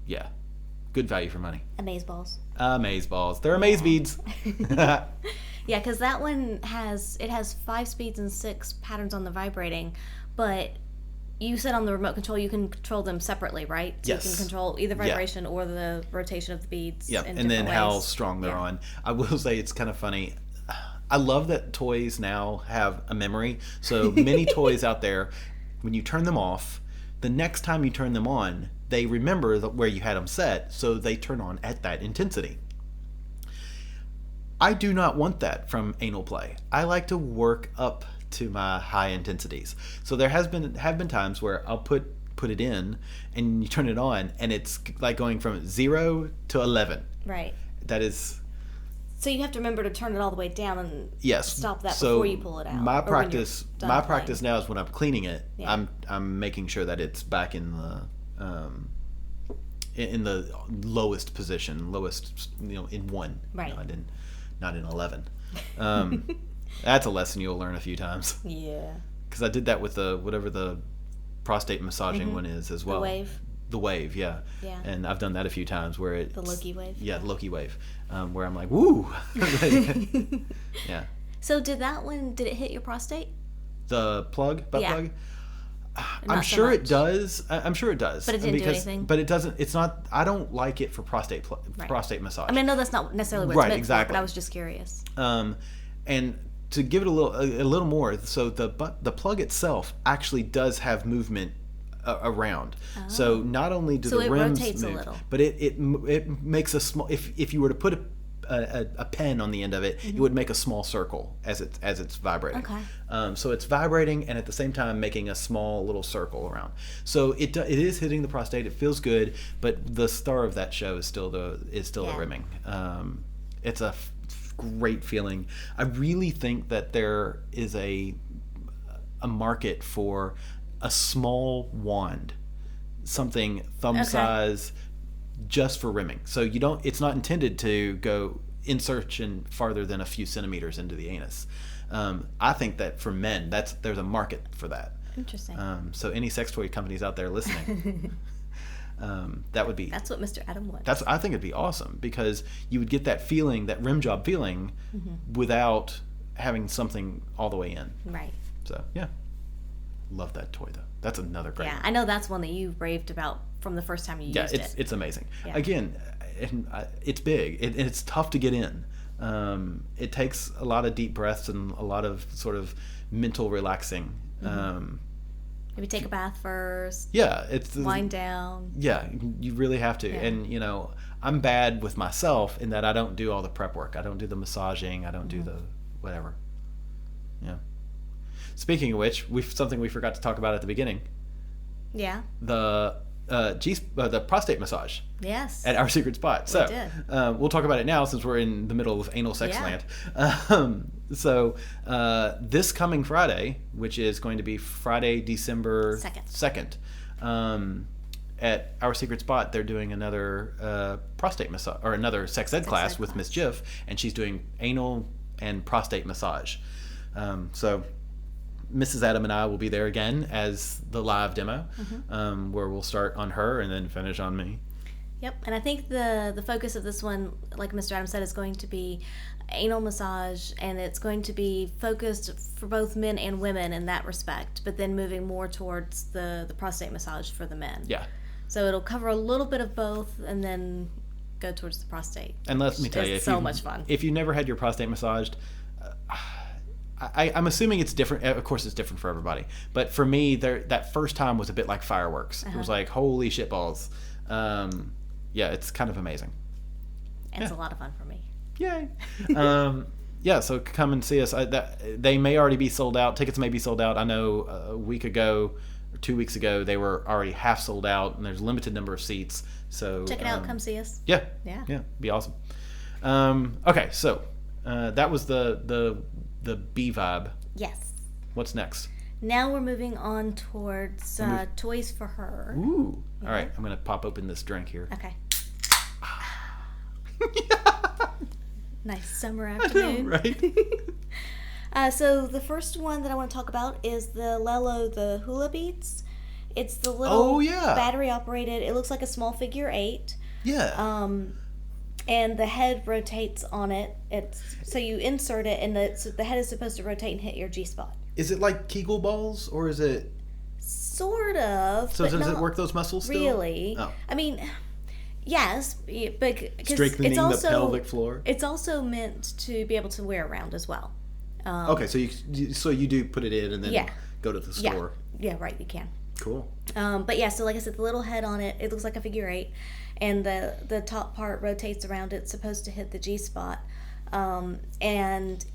yeah, good value for money. Amazeballs. Amazeballs. They're amaze beads. Yeah, because that one has 5 speeds and 6 patterns on the vibrating, but you said on the remote control you can control them separately, right? So Yes. you can control either vibration or the rotation of the beads. Yeah, in and then different how ways. strong they're on. I will say it's kind of funny. I love that toys now have a memory. So many toys out there, when you turn them off, the next time you turn them on, they remember where you had them set, so they turn on at that intensity. I do not want that from anal play. I like to work up to my high intensities. So there have been times where I'll put it in and you turn it on and it's like going from 0 to 11. Right. That is... So you have to remember to turn it all the way down and Yes. stop that So before you pull it out. My or when practice you're done playing. now is when I'm cleaning it, Yeah. I'm making sure that it's back in the lowest position, in 1. Right. Not in 11. That's a lesson you'll learn a few times. Yeah. Because I did that with whatever the prostate massaging one is as well. The wave. The wave, yeah. Yeah. And I've done that a few times where it's... The Loki wave. Yeah, the Loki wave. Where I'm like, woo! Yeah. So did it hit your prostate? The butt plug? I'm Not so sure it much. does. I'm sure it does. But it didn't do anything? But it doesn't, it's not, I don't like it for prostate massage. I mean, I know that's not necessarily what it's Right, meant exactly. for, but I was just curious. And to give it a little more, so the plug itself actually does have movement around. So not only do So the it rims rotates a move, little. but it makes a small. If you were to put a pen on the end of it, it would make a small circle as it's vibrating. Okay. So it's vibrating and at the same time making a small little circle around. So it is hitting the prostate. It feels good, but the star of that show is still the rimming. It's a great feeling. I really think that there is a market for a small wand, something thumb size, just for rimming. So it's not intended to go insertion farther than a few centimeters into the anus. I think that for men, there's a market for that. Interesting. So any sex toy companies out there listening, that would be... That's what Mr. Adam wants. I think it'd be awesome because you would get that feeling, that rim job feeling, without having something all the way in. Right. So, yeah. Love that toy, though. That's another great Yeah, one. I know that's one that you raved about from the first time you used it. Yeah, it's amazing. Yeah. Again, it's big. It's tough to get in. It takes a lot of deep breaths and a lot of sort of mental relaxing. Maybe take a bath first. Yeah, Wind down. Yeah, you really have to. Yeah. And I'm bad with myself in that I don't do all the prep work. I don't do the massaging. I don't do the whatever. Yeah. Speaking of which, something we forgot to talk about at the beginning. Yeah. The prostate massage. Yes. At Our Secret Spot. So did. We'll talk about it now since we're in the middle of anal sex Yeah. land. So this coming Friday, which is going to be Friday, December 2nd, at Our Secret Spot, they're doing another prostate massage, or another sex ed class with Miss Jiff, and she's doing anal and prostate massage. So Mrs. Adam and I will be there again as the live demo, where we'll start on her and then finish on me. Yep, and I think the focus of this one, like Mr. Adam said, is going to be anal massage, and it's going to be focused for both men and women in that respect, but then moving more towards the prostate massage for the men. Yeah. So it'll cover a little bit of both, and then go towards the prostate. And let me tell you, it's so much fun. If you never had your prostate massaged, I'm assuming it's different. Of course, it's different for everybody. But for me, that first time was a bit like fireworks. It was like, holy shit balls. Yeah, it's kind of amazing. and it's a lot of fun for me. Yay. Yeah, so come and see us. They may already be sold out. Tickets may be sold out. I know a week ago or 2 weeks ago they were already half sold out, and there's a limited number of seats. So check it out. Come see us. Yeah. Yeah. Yeah. Be awesome. Okay, so that was the B vibe. Yes. What's next? Now we're moving on towards toys for her. Ooh. Yeah. All right, I'm gonna pop open this drink here. Okay. Nice summer afternoon. Right? So the first one that I want to talk about is the Lelo, the hula beads. It's the little battery operated. It looks like a small figure 8. Yeah. And the head rotates on it. So you insert it, and the head is supposed to rotate and hit your G spot. Is it like Kegel balls, or is it? Sort of. So does it work those muscles still? Really? Oh. I mean, yes, but Strengthening it's also, the pelvic floor. It's also meant to be able to wear around as well. Okay, so you do put it in and then go to the store. Yeah, right. You can. Cool. But yeah, so like I said, the little head on it, it looks like a figure 8, and the top part rotates around. It's supposed to hit the G spot, and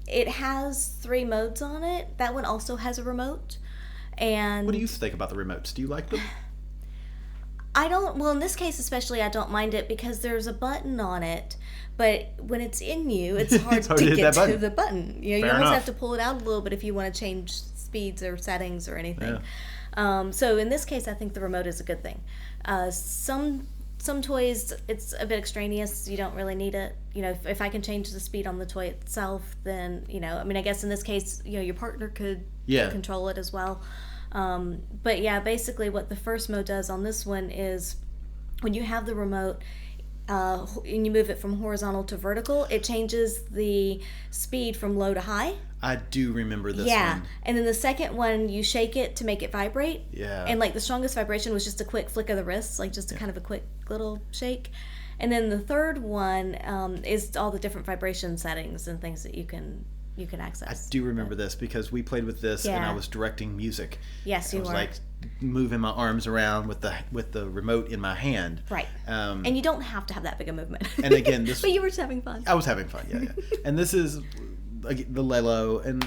it has 3 modes on it. That one also has a remote. And what do you think about the remotes? Do you like them? I don't. Well, in this case especially, I don't mind it because there's a button on it. But when it's in you, it's hard, to get to the button. You know, you almost have to pull it out a little bit if you want to change speeds or settings or anything. Yeah. So in this case, I think the remote is a good thing. Some toys, it's a bit extraneous. You don't really need it. You know, if I can change the speed on the toy itself, then, you know, I mean, I guess in this case, you know, your partner could control it as well. But yeah, basically what the first mode does on this one is when you have the remote, and you move it from horizontal to vertical, it changes the speed from low to high. I do remember this one. Yeah, and then the second one, you shake it to make it vibrate. Yeah. And like the strongest vibration was just a quick flick of the wrist, like just a kind of a quick little shake. And then the third one is all the different vibration settings and things that you can access. I do remember this because we played with this and I was directing music. Yes, you were. I was like moving my arms around with the remote in my hand. Right. And you don't have to have that big a movement. And again, this. But you were just having fun. I was having fun. Yeah. And this is the Lelo. And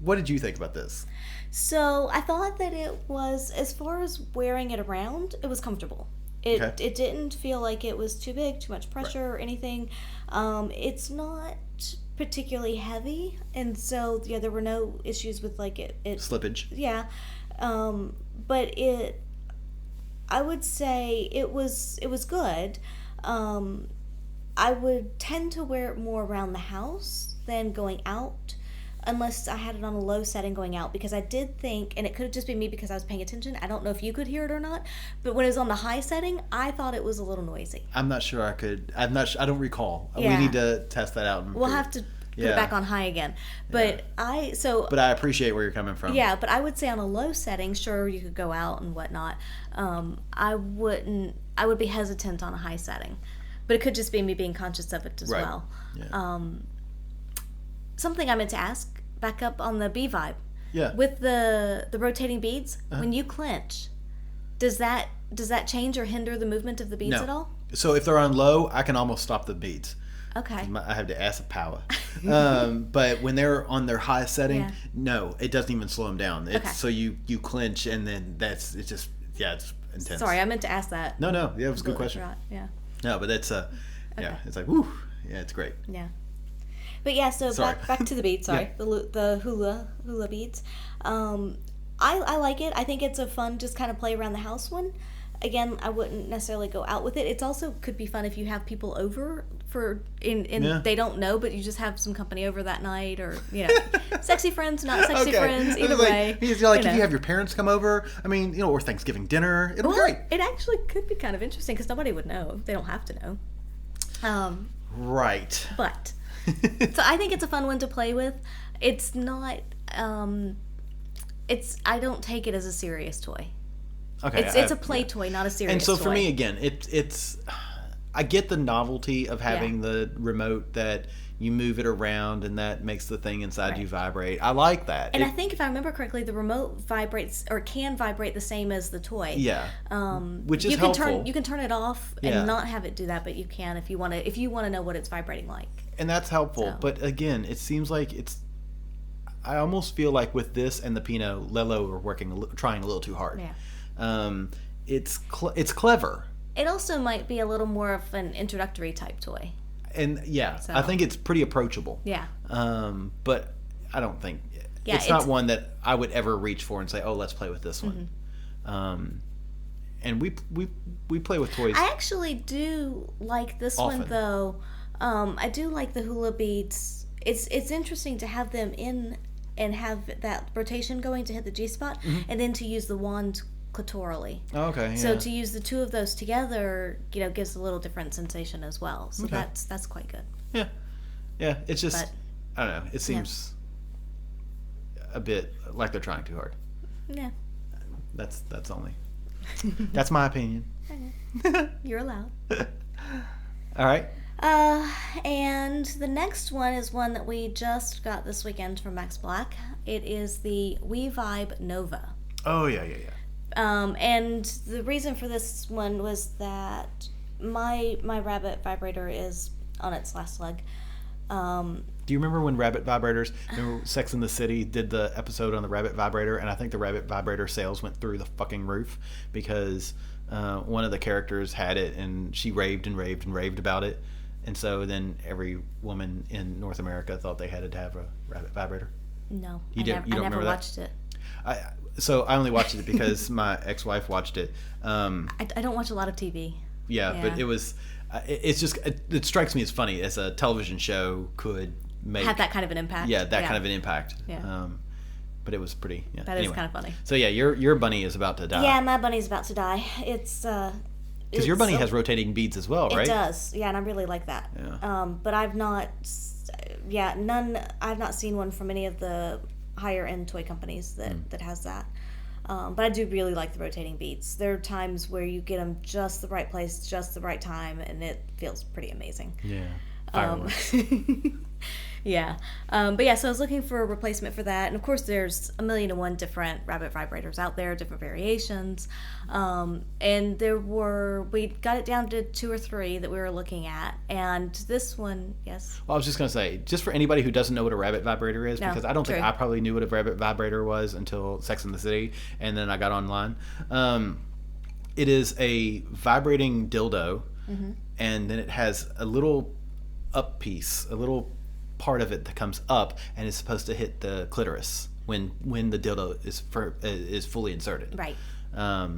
what did you think about this? So I thought that it was, as far as wearing it around, it was comfortable. It didn't feel like it was too big, too much pressure or anything. It's not particularly heavy, and so there were no issues with like it slippage. Yeah. But I would say it was good. I would tend to wear it more around the house than going out, unless I had it on a low setting going out, because I did think, and it could have just been me because I was paying attention, I don't know if you could hear it or not, but when it was on the high setting, I thought it was a little noisy. I'm not sure I could. I don't recall. Yeah. We need to test that out. We'll have to put it back on high again. But But I appreciate where you're coming from. Yeah, but I would say on a low setting, sure, you could go out and whatnot. I would be hesitant on a high setting. But it could just be me being conscious of it as well. Yeah. Something I meant to ask, back up on the B vibe. Yeah. With the rotating beads, when you clench, does that change or hinder the movement of the beads at all? So if they're on low, I can almost stop the beads. Okay. I have to ask power. But when they're on their high setting, no, it doesn't even slow them down. So you clench, and then it's intense. Sorry, I meant to ask that. No, yeah, it was a good question. Yeah. No, but it's it's like woo, yeah, it's great. Yeah. But yeah, so back to the beads. Sorry, the hula beads. I like it. I think it's a fun, just kind of play around the house one. Again, I wouldn't necessarily go out with it. It's also could be fun if you have people over they don't know, but you just have some company over that night, or sexy friends, not sexy friends, either way. If you have your parents come over, I mean, or Thanksgiving dinner, it'll be great. It actually could be kind of interesting because nobody would know. They don't have to know. Right. But so I think it's a fun one to play with. It's not. I don't take it as a serious toy. Okay. It's a play toy, not a serious toy. And so for me, again, it's I get the novelty of having the remote that you move it around, and that makes the thing inside you vibrate. I like that. And I think if I remember correctly, the remote vibrates or can vibrate the same as the toy. Yeah. Which is you helpful. You can turn it off and not have it do that, but you can if you want to know what it's vibrating like. And that's helpful. So. But again, it seems like I almost feel like with this and the Pinot, Lelo are trying a little too hard. Yeah. It's clever. It also might be a little more of an introductory type toy. And I think it's pretty approachable. Yeah. But I don't think it's not one that I would ever reach for and say, "Oh, let's play with this one." And we play with toys. I actually do like this often. one though. I do like the hula beads. It's interesting to have them in and have that rotation going to hit the G spot, and then to use the wand clitorally. Okay. Yeah. So to use the two of those together, gives a little different sensation as well. So that's quite good. Yeah. Yeah. It's just I don't know. It seems a bit like they're trying too hard. Yeah. That's only. That's my opinion. You're allowed. All right. And the next one is one that we just got this weekend from Max Black. It is the We Vibe Nova. Oh yeah. And the reason for this one was that my rabbit vibrator is on its last leg. Do you remember when rabbit vibrators? Remember Sex and the City did the episode on the rabbit vibrator, and I think the rabbit vibrator sales went through the fucking roof because one of the characters had it, and she raved and raved and raved about it, and so then every woman in North America thought they had to have a rabbit vibrator. No, you don't I never remember that? watched it. So I only watched it because my ex-wife watched it. I don't watch a lot of TV. Yeah, but it was. It's just it strikes me as funny as a television show could have that kind of an impact. Yeah, kind of an impact. Yeah. But it was pretty. Yeah. That is kind of funny. So yeah, your bunny is about to die. Yeah, my bunny's about to die. It's because your bunny has rotating beads as well, right? It does. Yeah, and I really like that. Yeah. But I've not. Yeah, none. I've not seen one from any of the higher end toy companies that has that. But I do really like the rotating beads. There are times where you get them just the right place, just the right time, and it feels pretty amazing. Yeah. Yeah. But yeah, so I was looking for a replacement for that. And of course, there's 1,000,001 different rabbit vibrators out there, different variations. And we got it down to 2 or 3 that we were looking at. And this one, yes. Well, I was just going to say, just for anybody who doesn't know what a rabbit vibrator is, because I don't think I probably knew what a rabbit vibrator was until Sex and the City, and then I got online. It is a vibrating dildo, and then it has a little up piece, a little part of it that comes up and is supposed to hit the clitoris when the dildo is fully inserted. Right.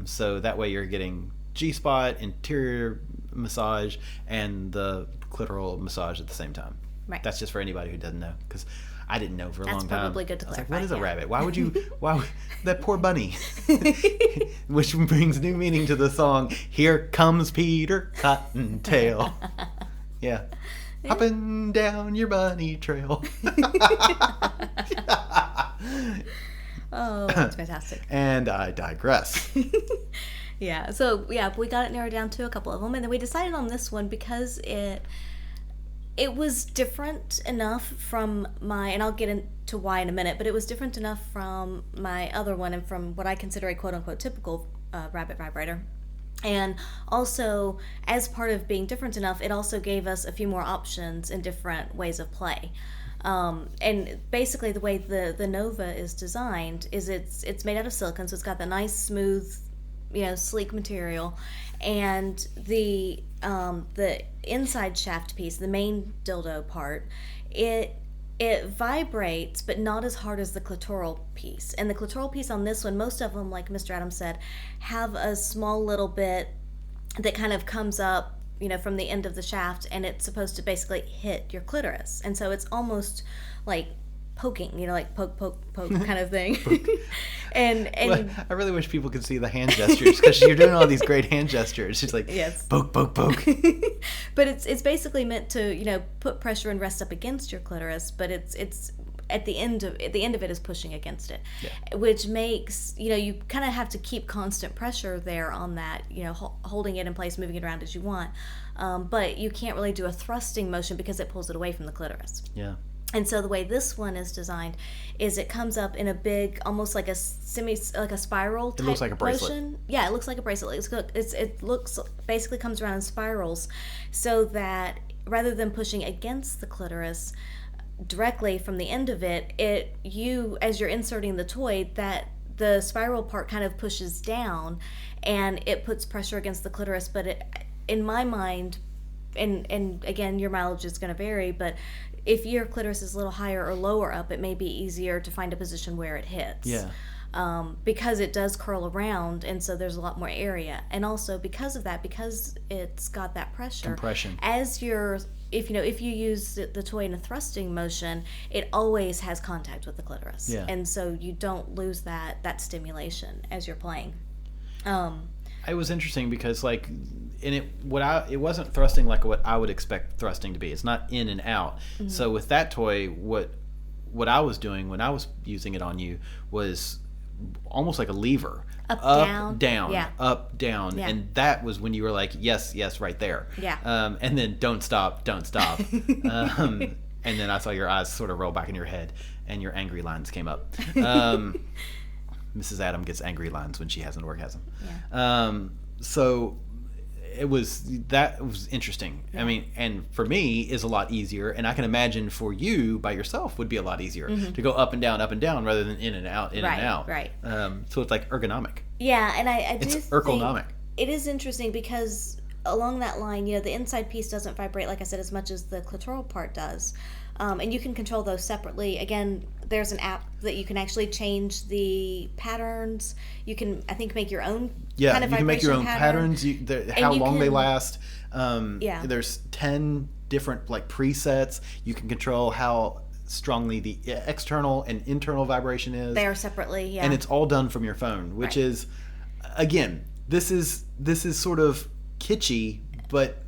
So that way you're getting G-spot, interior massage, and the clitoral massage at the same time. Right. That's just for anybody who doesn't know, because I didn't know for a long time. That's probably good to clarify. clarify. What is a rabbit? Why would that poor bunny? Which brings new meaning to the song, Here Comes Peter Cottontail. Yeah. Hopping down your bunny trail. Oh, that's fantastic. And I digress. Yeah, so we got it narrowed down to a couple of them, and then we decided on this one because it was different enough from and I'll get into why in a minute, but it was different enough from my other one and from what I consider a quote-unquote typical rabbit vibrator. And also, as part of being different enough, it also gave us a few more options in different ways of play. And basically the way the Nova is designed is it's made out of silicone, so it's got the nice, smooth, sleek material. And the inside shaft piece, the main dildo part, it vibrates, but not as hard as the clitoral piece. And the clitoral piece on this one, most of them, like Mr. Adams said, have a small little bit that kind of comes up, from the end of the shaft, and it's supposed to basically hit your clitoris. And so it's almost like poking, like poke kind of thing. and well, I really wish people could see the hand gestures, because you're doing all these great hand gestures. She's like, yes. Poke. But it's basically meant to, put pressure and rest up against your clitoris, but it's at the end of it is pushing against it, Yeah. which makes, you kind of have to keep constant pressure there on that, holding it in place, moving it around as you want, but you can't really do a thrusting motion because it pulls it away from the clitoris. Yeah. And so the way this one is designed is it comes up in a big, almost like a spiral type It looks like a bracelet. motion. Yeah, it looks like a bracelet. It looks basically comes around in spirals, so that rather than pushing against the clitoris directly from the end of it, as you're inserting the toy, that the spiral part kind of pushes down, and it puts pressure against the clitoris. But in my mind, and again, your mileage is going to vary, but if your clitoris is a little higher or lower up, it may be easier to find a position where it hits. Yeah. Because it does curl around, and so there's a lot more area. And also because of that, because it's got that pressure, Compression. if you use the toy in a thrusting motion, it always has contact with the clitoris. Yeah. And so you don't lose that stimulation as you're playing. It was interesting because it wasn't thrusting like what I would expect thrusting to be. It's not in and out. Mm-hmm. So with that toy, what I was doing when I was using it on you was almost like a lever. Up, down, yeah. Up, down. Yeah. And that was when you were like, yes, right there. Yeah. And then don't stop. And then I saw your eyes sort of roll back in your head and your angry lines came up. Mrs. Adam gets angry lines when she has an orgasm. Yeah. So that was interesting. Yeah. I mean, and for me is a lot easier, and I can imagine for you by yourself would be a lot easier to go up and down rather than in and out, and out. Right. So it's like ergonomic. Yeah, and I do it's ergonomic. It is interesting because along that line, the inside piece doesn't vibrate, like I said, as much as the clitoral part does. And you can control those separately. Again, there's an app that you can actually change the patterns. You can, I think, make your own kind of vibration pattern. Yeah, you can make your own patterns, how long they last. There's 10 different presets. You can control how strongly the external and internal vibration is. They are separately, yeah. And it's all done from your phone, which is, again, this is sort of kitschy, but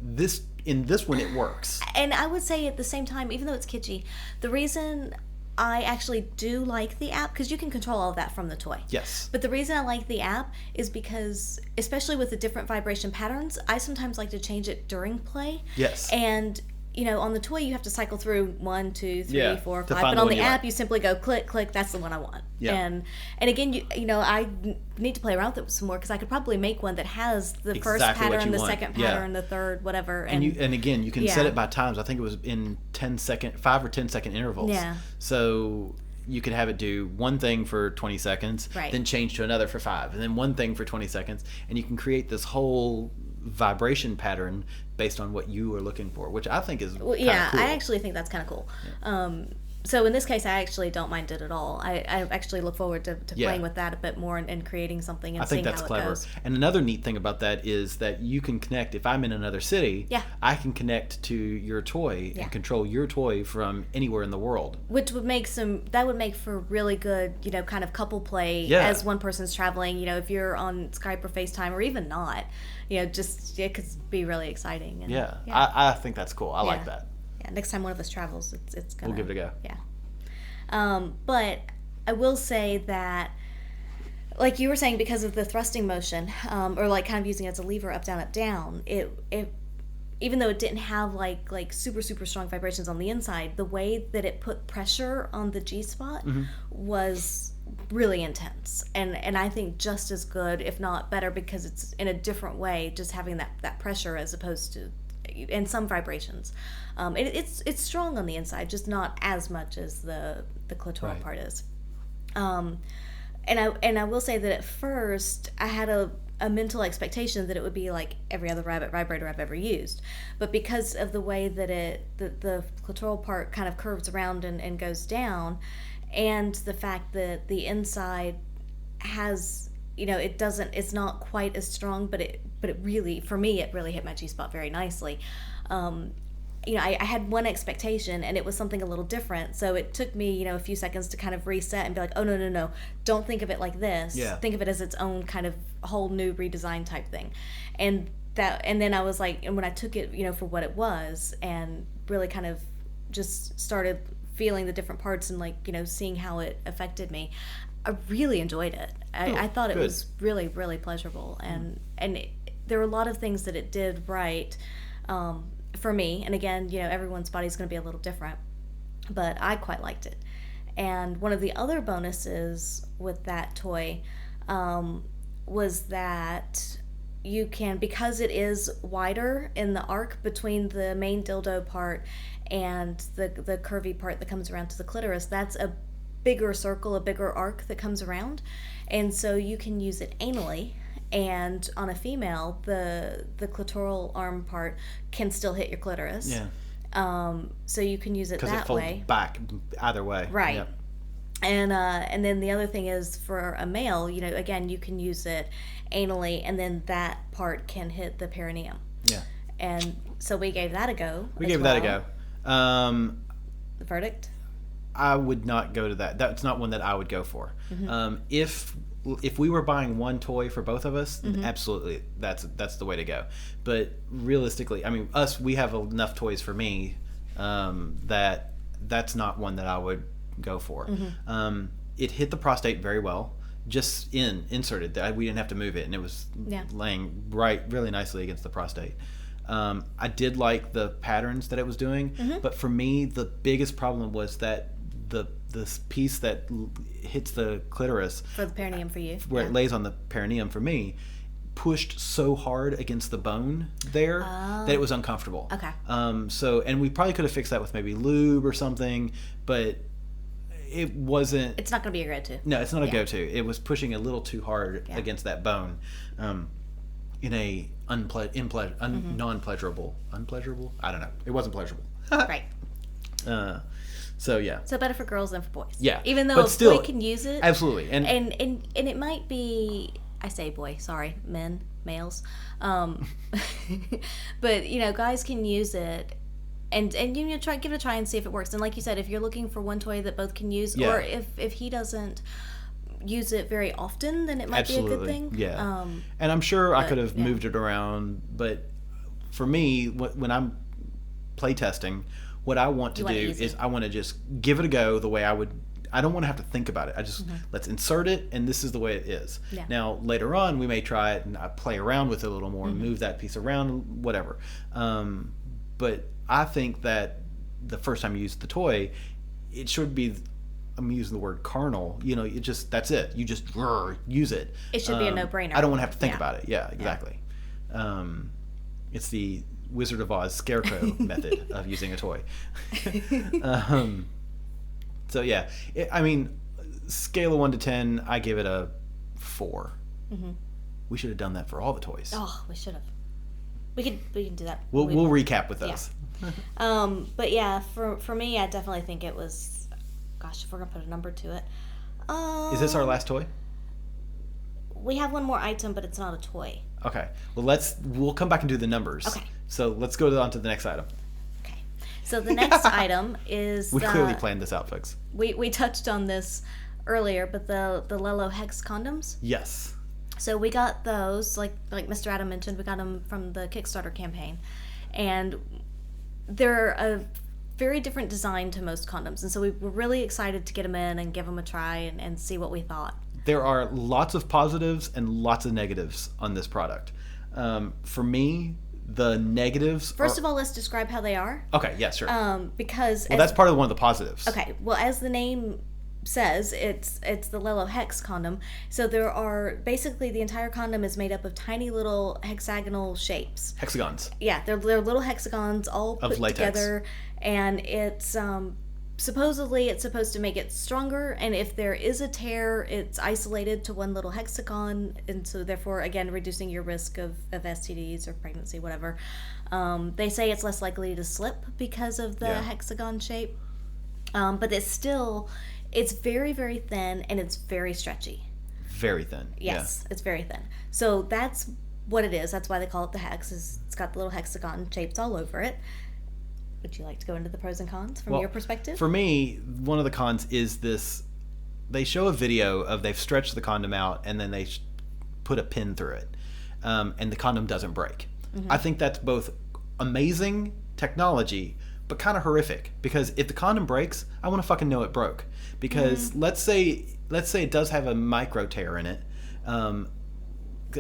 in this one it works. And I would say at the same time, even though it's kitschy, the reason I actually do like the app, because you can control all of that from the toy. Yes. But the reason I like the app is because, especially with the different vibration patterns, I sometimes like to change it during play. Yes. And on the toy you have to cycle through 1, 2, 3, 4, 5. But on the app you simply go click, click. That's the one I want. Yeah. And again, I need to play around with it some more, because I could probably make one that has the first pattern, the second pattern, the third, whatever. And again, you can set it by times. I think it was in 5 or 10 second intervals. Yeah. So you could have it do one thing for 20 seconds, right, then change to another for 5, and then one thing for 20 seconds, and you can create this whole vibration pattern based on what you are looking for, which I think is cool. I actually think that's kind of cool. Yeah. So in this case, I actually don't mind it at all. I actually look forward to playing with that a bit more and creating something and seeing how it goes. I think that's clever. And another neat thing about that is that you can connect. If I'm in another city, I can connect to your toy and control your toy from anywhere in the world. Which would make for really good, kind of couple play as one person's traveling. If you're on Skype or FaceTime or even not, it could be really exciting. And, I think that's cool. I like that. Yeah, next time one of us travels, it's gonna. We'll give it a go. Yeah. But I will say that, like you were saying, because of the thrusting motion, or kind of using it as a lever, up, down, it even though it didn't have like super super strong vibrations on the inside, the way that it put pressure on the G spot was really intense, and I think just as good, if not better, because it's in a different way, just having that pressure as opposed to. And some vibrations, it's strong on the inside, just not as much as the clitoral part is. And I will say that at first I had a mental expectation that it would be like every other rabbit vibrator I've ever used, but because of the way that the clitoral part kind of curves around and goes down, and the fact that the inside has. It's not quite as strong, but it really, for me, it really hit my G-spot very nicely. I had one expectation, and it was something a little different. So it took me, a few seconds to kind of reset and be like, oh, no. Don't think of it like this. Yeah. Think of it as its own kind of whole new redesign type thing. And then I was like, and when I took it, for what it was, and really kind of just started feeling the different parts and like, seeing how it affected me. I really enjoyed it. I thought it good. was really, really pleasurable. And there were a lot of things that it did right for me. And again, everyone's body's going to be a little different, but I quite liked it. And one of the other bonuses with that toy was that you can, because it is wider in the arc between the main dildo part and the curvy part that comes around to the clitoris, that's a bigger circle, a bigger arc that comes around. And so you can use it anally, and on a female, the clitoral arm part can still hit your clitoris. Yeah. So you can use it that way. Because it folds back either way. Right. Yep. And then the other thing is for a male, again, you can use it anally, and then that part can hit the perineum. Yeah. And so we gave that a go. We gave that a go. The verdict? I would not go to that. That's not one that I would go for. Mm-hmm. If we were buying one toy for both of us, Mm-hmm. absolutely, that's the way to go. But realistically, I mean, we have enough toys for me that's not one that I would go for. Mm-hmm. It hit the prostate very well. Just inserted. We didn't have to move it, and it was laying really nicely against the prostate. I did like the patterns that it was doing, but for me, the biggest problem was that this piece that hits the clitoris For the perineum for you. where it lays on the perineum for me, pushed so hard against the bone there that it was uncomfortable. Okay. And we probably could have fixed that with maybe lube or something, but it wasn't. It's not going to be a go-to. No, it's not a go-to. It was pushing a little too hard against that bone, in a non-pleasurable. Unpleasurable? I don't know. It wasn't pleasurable. Right. So yeah. So better for girls than for boys. Yeah. Even though but a still, boy can use it. Absolutely. And it might be, I say boy, sorry, males. But guys can use it. And give it a try and see if it works. And like you said, if you're looking for one toy that both can use, or if he doesn't use it very often, then it might be a good thing. Yeah. And I'm sure I could have moved it around, but for me, when I'm play testing, what I want to do is I want to just give it a go the way I would. I don't want to have to think about it. I just let's insert it, and this is the way it is. Yeah. Now later on, we may try it and I play around with it a little more, and move that piece around, whatever. But I think that the first time you use the toy, it should be. I'm using the word carnal. It just that's it. You just use it. It should be a no-brainer. I don't want to have to think about it. Yeah, exactly. It's the Wizard of Oz scarecrow method of using a toy. So yeah, I mean, scale of 1 to 10, I give it a 4. Mm-hmm. We should have done that for all the toys. Oh, we should have. We can do that. We'll recap with those. Yeah. But yeah, for me, I definitely think it was. Gosh, if we're gonna put a number to it. Is this our last toy? We have one more item, but it's not a toy. Okay. Well, we'll come back and do the numbers. Okay. So let's go on to the next item. Okay. So the next item is. We clearly planned this out, folks. We touched on this earlier, but the Lelo Hex condoms. Yes. So we got those, like Mr. Adam mentioned, we got them from the Kickstarter campaign, and they're a very different design to most condoms, and so we were really excited to get them in and give them a try and see what we thought. There are lots of positives and lots of negatives on this product. For me, the negatives. First of all, let's describe how they are. Okay. Yeah. Sure. Because that's part of one of the positives. Okay. Well, as the name says, it's the Lelo Hex condom. So there are basically the entire condom is made up of tiny little hexagonal shapes. Hexagons. Yeah, they're little hexagons all put together, and it's supposedly it's supposed to make it stronger. And if there is a tear, it's isolated to one little hexagon, and so therefore again reducing your risk of STDs or pregnancy, whatever. They say it's less likely to slip because of the hexagon shape, but it's very, very thin, and it's very stretchy. Very thin. Yes, it's very thin. So that's what it is. That's why they call it the hex. It's got the little hexagon shapes all over it. Would you like to go into the pros and cons from your perspective? For me, one of the cons is this. They show a video of they've stretched the condom out, and then they put a pin through it, and the condom doesn't break. Mm-hmm. I think that's both amazing technology, but kind of horrific, because if the condom breaks, I want to fucking know it broke. Because let's say it does have a micro tear in it. I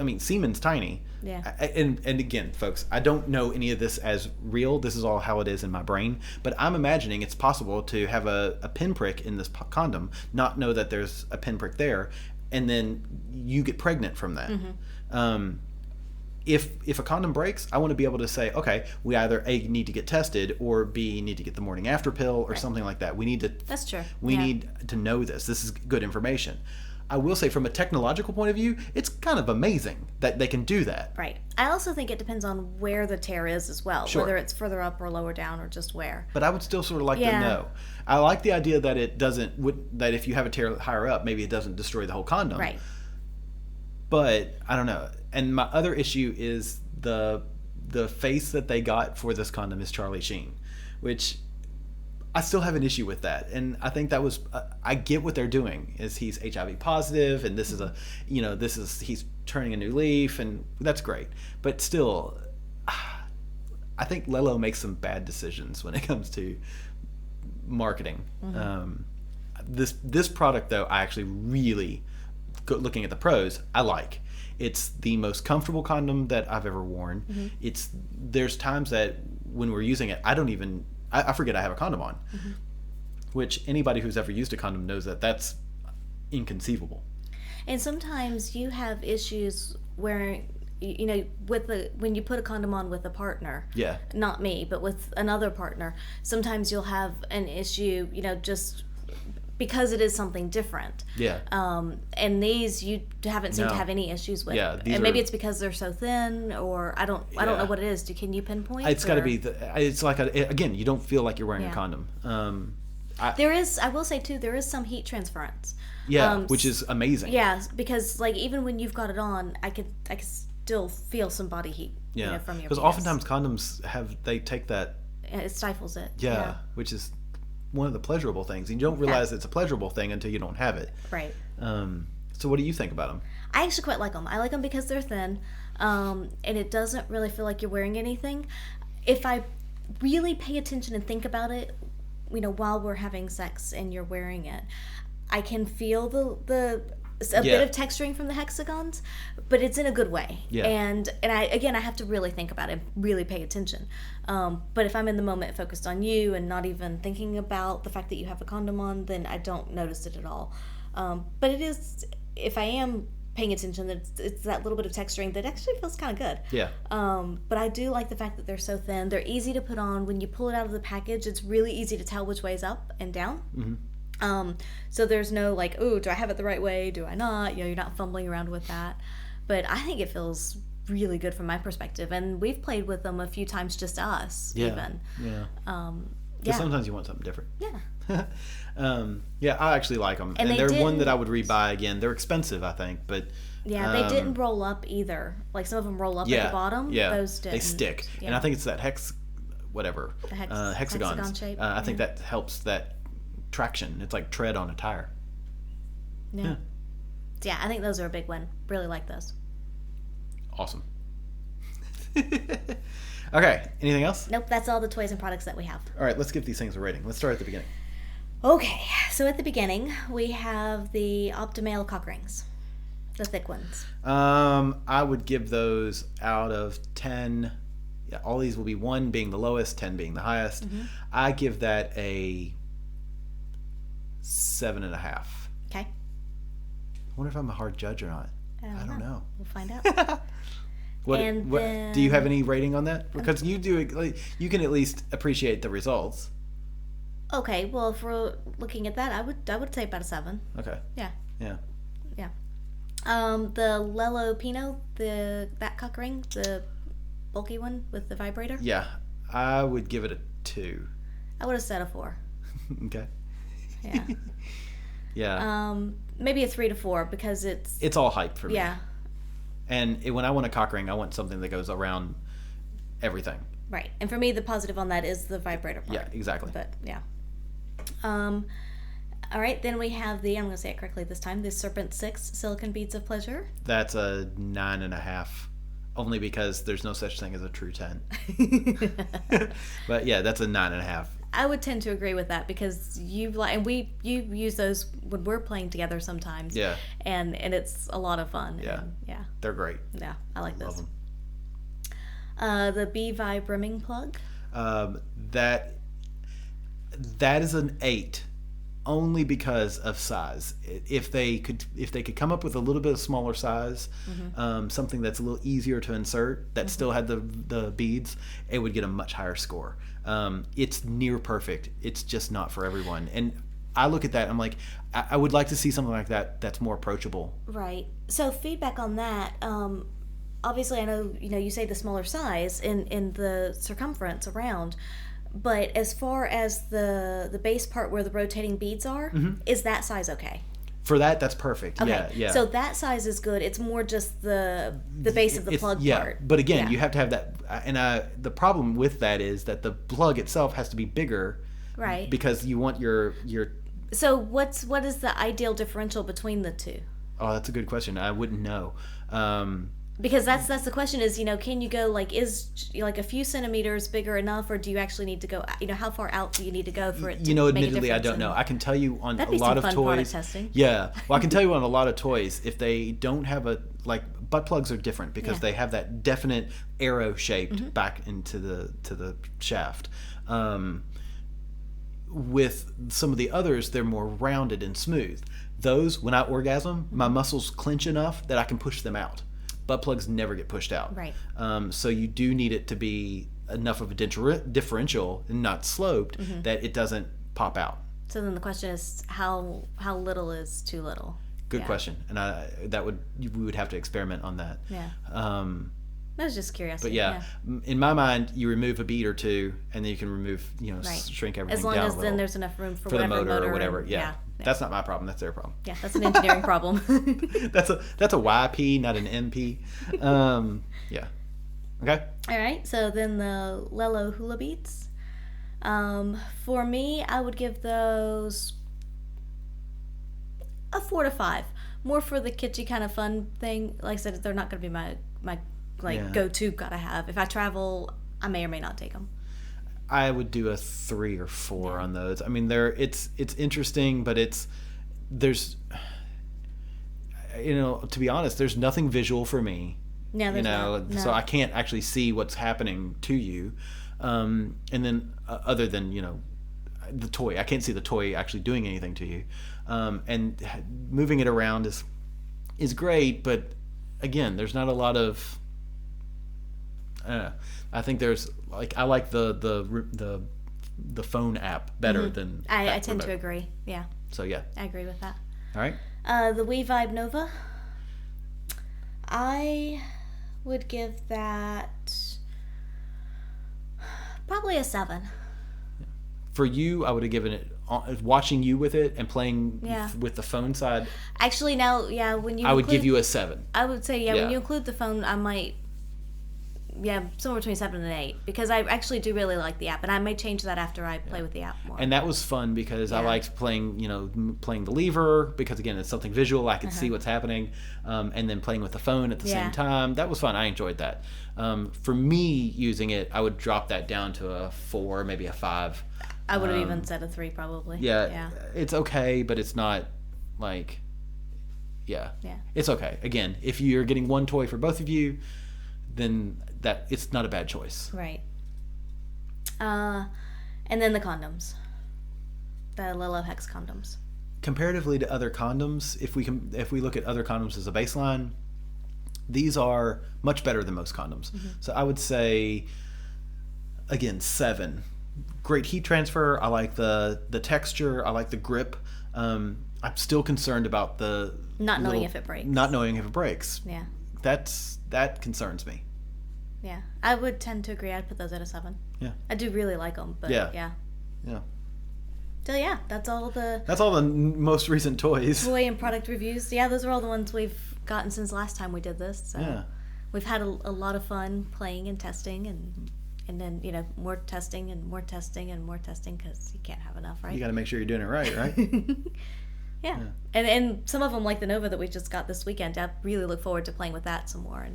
mean, semen's tiny. Yeah. And again, folks, I don't know any of this as real. This is all how it is in my brain. But I'm imagining it's possible to have a pinprick in this condom, not know that there's a pinprick there, and then you get pregnant from that. If a condom breaks, I want to be able to say, okay, we either A, need to get tested, or B, need to get the morning after pill, or something like that. We need to. That's true. We need to know this. This is good information. I will say, from a technological point of view, it's kind of amazing that they can do that. Right. I also think it depends on where the tear is as well, Sure. whether it's further up or lower down or just where. But I would still sort of like to know. I like the idea that it doesn't, that if you have a tear higher up, maybe it doesn't destroy the whole condom. Right. But I don't know. And my other issue is the face that they got for this condom is Charlie Sheen, which I still have an issue with that. And I think that was, I get what they're doing, is he's HIV positive, and this is he's turning a new leaf, and that's great. But still, I think Lelo makes some bad decisions when it comes to marketing. This product, though, I actually really, looking at the pros, I like. It's the most comfortable condom that I've ever worn. There's times that when we're using it, I forget I have a condom on, which anybody who's ever used a condom knows that that's inconceivable. And sometimes you have issues where, when you put a condom on with a partner, not me, but with another partner, sometimes you'll have an issue, just because it is something different. And these you haven't seemed to have any issues with. And maybe it's because they're so thin, or I don't know what it is. Can you pinpoint? It's got to be. It's like again, you don't feel like you're wearing a condom. There is. I will say too, there is some heat transference. Which is amazing. Yeah, because like even when you've got it on, I could still feel some body heat. From your. Because oftentimes condoms they take that. It stifles it. Which is one of the pleasurable things. And you don't realize it's a pleasurable thing until you don't have it. Right. So what do you think about them? I actually quite like them. I like them because they're thin, and it doesn't really feel like you're wearing anything. If I really pay attention and think about it, while we're having sex and you're wearing it, I can feel a bit of texturing from the hexagons, but it's in a good way. And I have to really think about it, really pay attention. But if I'm in the moment focused on you and not even thinking about the fact that you have a condom on, then I don't notice it at all. But it is, if I am paying attention, it's that little bit of texturing that actually feels kind of good. But I do like the fact that they're so thin. They're easy to put on. When you pull it out of the package, it's really easy to tell which way's up and down. So there's no like, ooh, do I have it the right way? Do I not? You're not fumbling around with that. But I think it feels really good from my perspective. And we've played with them a few times, just us, even. Because sometimes you want something different. Yeah. I actually like them. And they're one that I would rebuy again. They're expensive, I think, but... Yeah, they didn't roll up either. Like, some of them roll up at the bottom. Those didn't. They stick. Yeah. And I think it's that hexagon shape. I think that helps that traction. It's like tread on a tire. Yeah, I think those are a big win. Really like those. Awesome. Okay, anything else? Nope, that's all the toys and products that we have. All right, let's give these things a rating. Let's start at the beginning. Okay, so at the beginning, we have the Optimale cock rings. The thick ones. I would give those out of 10. Yeah, all these will be 1 being the lowest, 10 being the highest. I give that a 7.5. Okay. I wonder if I'm a hard judge or not. I don't know. We'll find out. What do you have any rating on that? Because you can at least appreciate the results. Okay, well, if we're looking at that, I would say about a 7. Okay. Yeah. Yeah. The Lelo Pino, that cock ring, the bulky one with the vibrator. Yeah, I would give it a 2. I would have said a 4. Okay. Yeah. Yeah. Maybe a 3 to 4 because it's all hype for me. Yeah. And when I want a cock ring, I want something that goes around everything. Right. And for me, the positive on that is the vibrator part. Yeah, exactly. But yeah. All right, then we have I'm going to say it correctly this time, the Serpent 6 Silicone Beads of Pleasure. That's a 9.5. only because there's no such thing as a true 10. But yeah, that's a 9.5. I would tend to agree with that because you use those when we're playing together sometimes. Yeah. And it's a lot of fun. Yeah. And, yeah. They're great. Yeah, I like Love this. them. The B-Vibe rimming plug. That is an 8, only because of size. If they could come up with a little bit of smaller size, something that's a little easier to insert that still had the beads, it would get a much higher score. It's near perfect. It's just not for everyone. And I look at that, I'm like, I would like to see something like that that's more approachable. Right. So feedback on that. Obviously, I know you say the smaller size in the circumference around, but as far as the base part where the rotating beads are, is that size okay? For that's perfect. Okay. Yeah. So that size is good. It's more just the base of the plug part. But again, you have to have that. And the problem with that is that the plug itself has to be bigger. Right. Because you want your. So what is the ideal differential between the two? Oh, that's a good question. I wouldn't know. Because that's the question is, can you go is a few centimeters bigger enough, or do you actually need to go, how far out do you need to go for it to make admittedly, a I don't know. I can tell you on That'd a be lot some of fun toys. product testing. Yeah. Well, I can tell you on a lot of toys, if they don't have butt plugs are different because they have that definite arrow shaped back into the shaft. With some of the others, they're more rounded and smooth. Those, when I orgasm, my muscles clench enough that I can push them out. Butt plugs never get pushed out. Right. So you do need it to be enough of a differential and not sloped that it doesn't pop out. So then the question is, how little is too little? Good question, and we would have to experiment on that. Yeah. I was just curious. But yeah, in my mind, you remove a bead or two, and then you can remove, shrink everything as long down as a little then there's enough room for the whatever motor or whatever. and- Yeah. That's not my problem. That's their problem. Yeah, that's an engineering problem. That's a YP, not an NP. Yeah. Okay. All right. So then the Lelo hula beads. For me, I would give those a 4 to 5. More for the kitschy kind of fun thing. Like I said, they're not going to be my go-to gotta have. If I travel, I may or may not take them. I would do a 3 or 4 on those. I mean, it's interesting, but there's to be honest, there's nothing visual for me. No, there's not. No. So I can't actually see what's happening to you. And then other than the toy, I can't see the toy actually doing anything to you. And moving it around is great, but again, there's not a lot of. I think there's I like the phone app better than I tend to agree. Yeah. So yeah. I agree with that. All right. The We-Vibe Nova. I would give that probably a 7. For you, I would have given it watching you with it and playing with the phone side. Actually, now, when you I would give you a 7. I would say, when you include the phone, I might, somewhere between 7 and 8, because I actually do really like the app, and I may change that after I play with the app more. And that was fun because I liked playing the lever, because again, it's something visual. I could see what's happening, and then playing with the phone at the same time. That was fun. I enjoyed that. For me, using it, I would drop that down to a 4, maybe a 5. I would have even said a 3 probably. Yeah. It's okay, but it's not it's okay. Again, if you're getting one toy for both of you, then that it's not a bad choice. Right. And then the condoms. The Lelo Hex condoms. Comparatively to other condoms, if we look at other condoms as a baseline, these are much better than most condoms. So I would say, again, 7. Great heat transfer. I like the texture. I like the grip. I'm still concerned about the not knowing if it breaks. Not knowing if it breaks. Yeah. That concerns me. Yeah, I would tend to agree. I'd put those at a 7. Yeah. I do really like them, but yeah. So yeah, that's all the most recent toys. Toy and product reviews. Yeah, those are all the ones we've gotten since last time we did this. So we've had a lot of fun playing and testing, and then more testing and more testing and more testing, because you can't have enough, right? You got to make sure you're doing it right. Yeah. And some of them, like the Nova that we just got this weekend, I really look forward to playing with that some more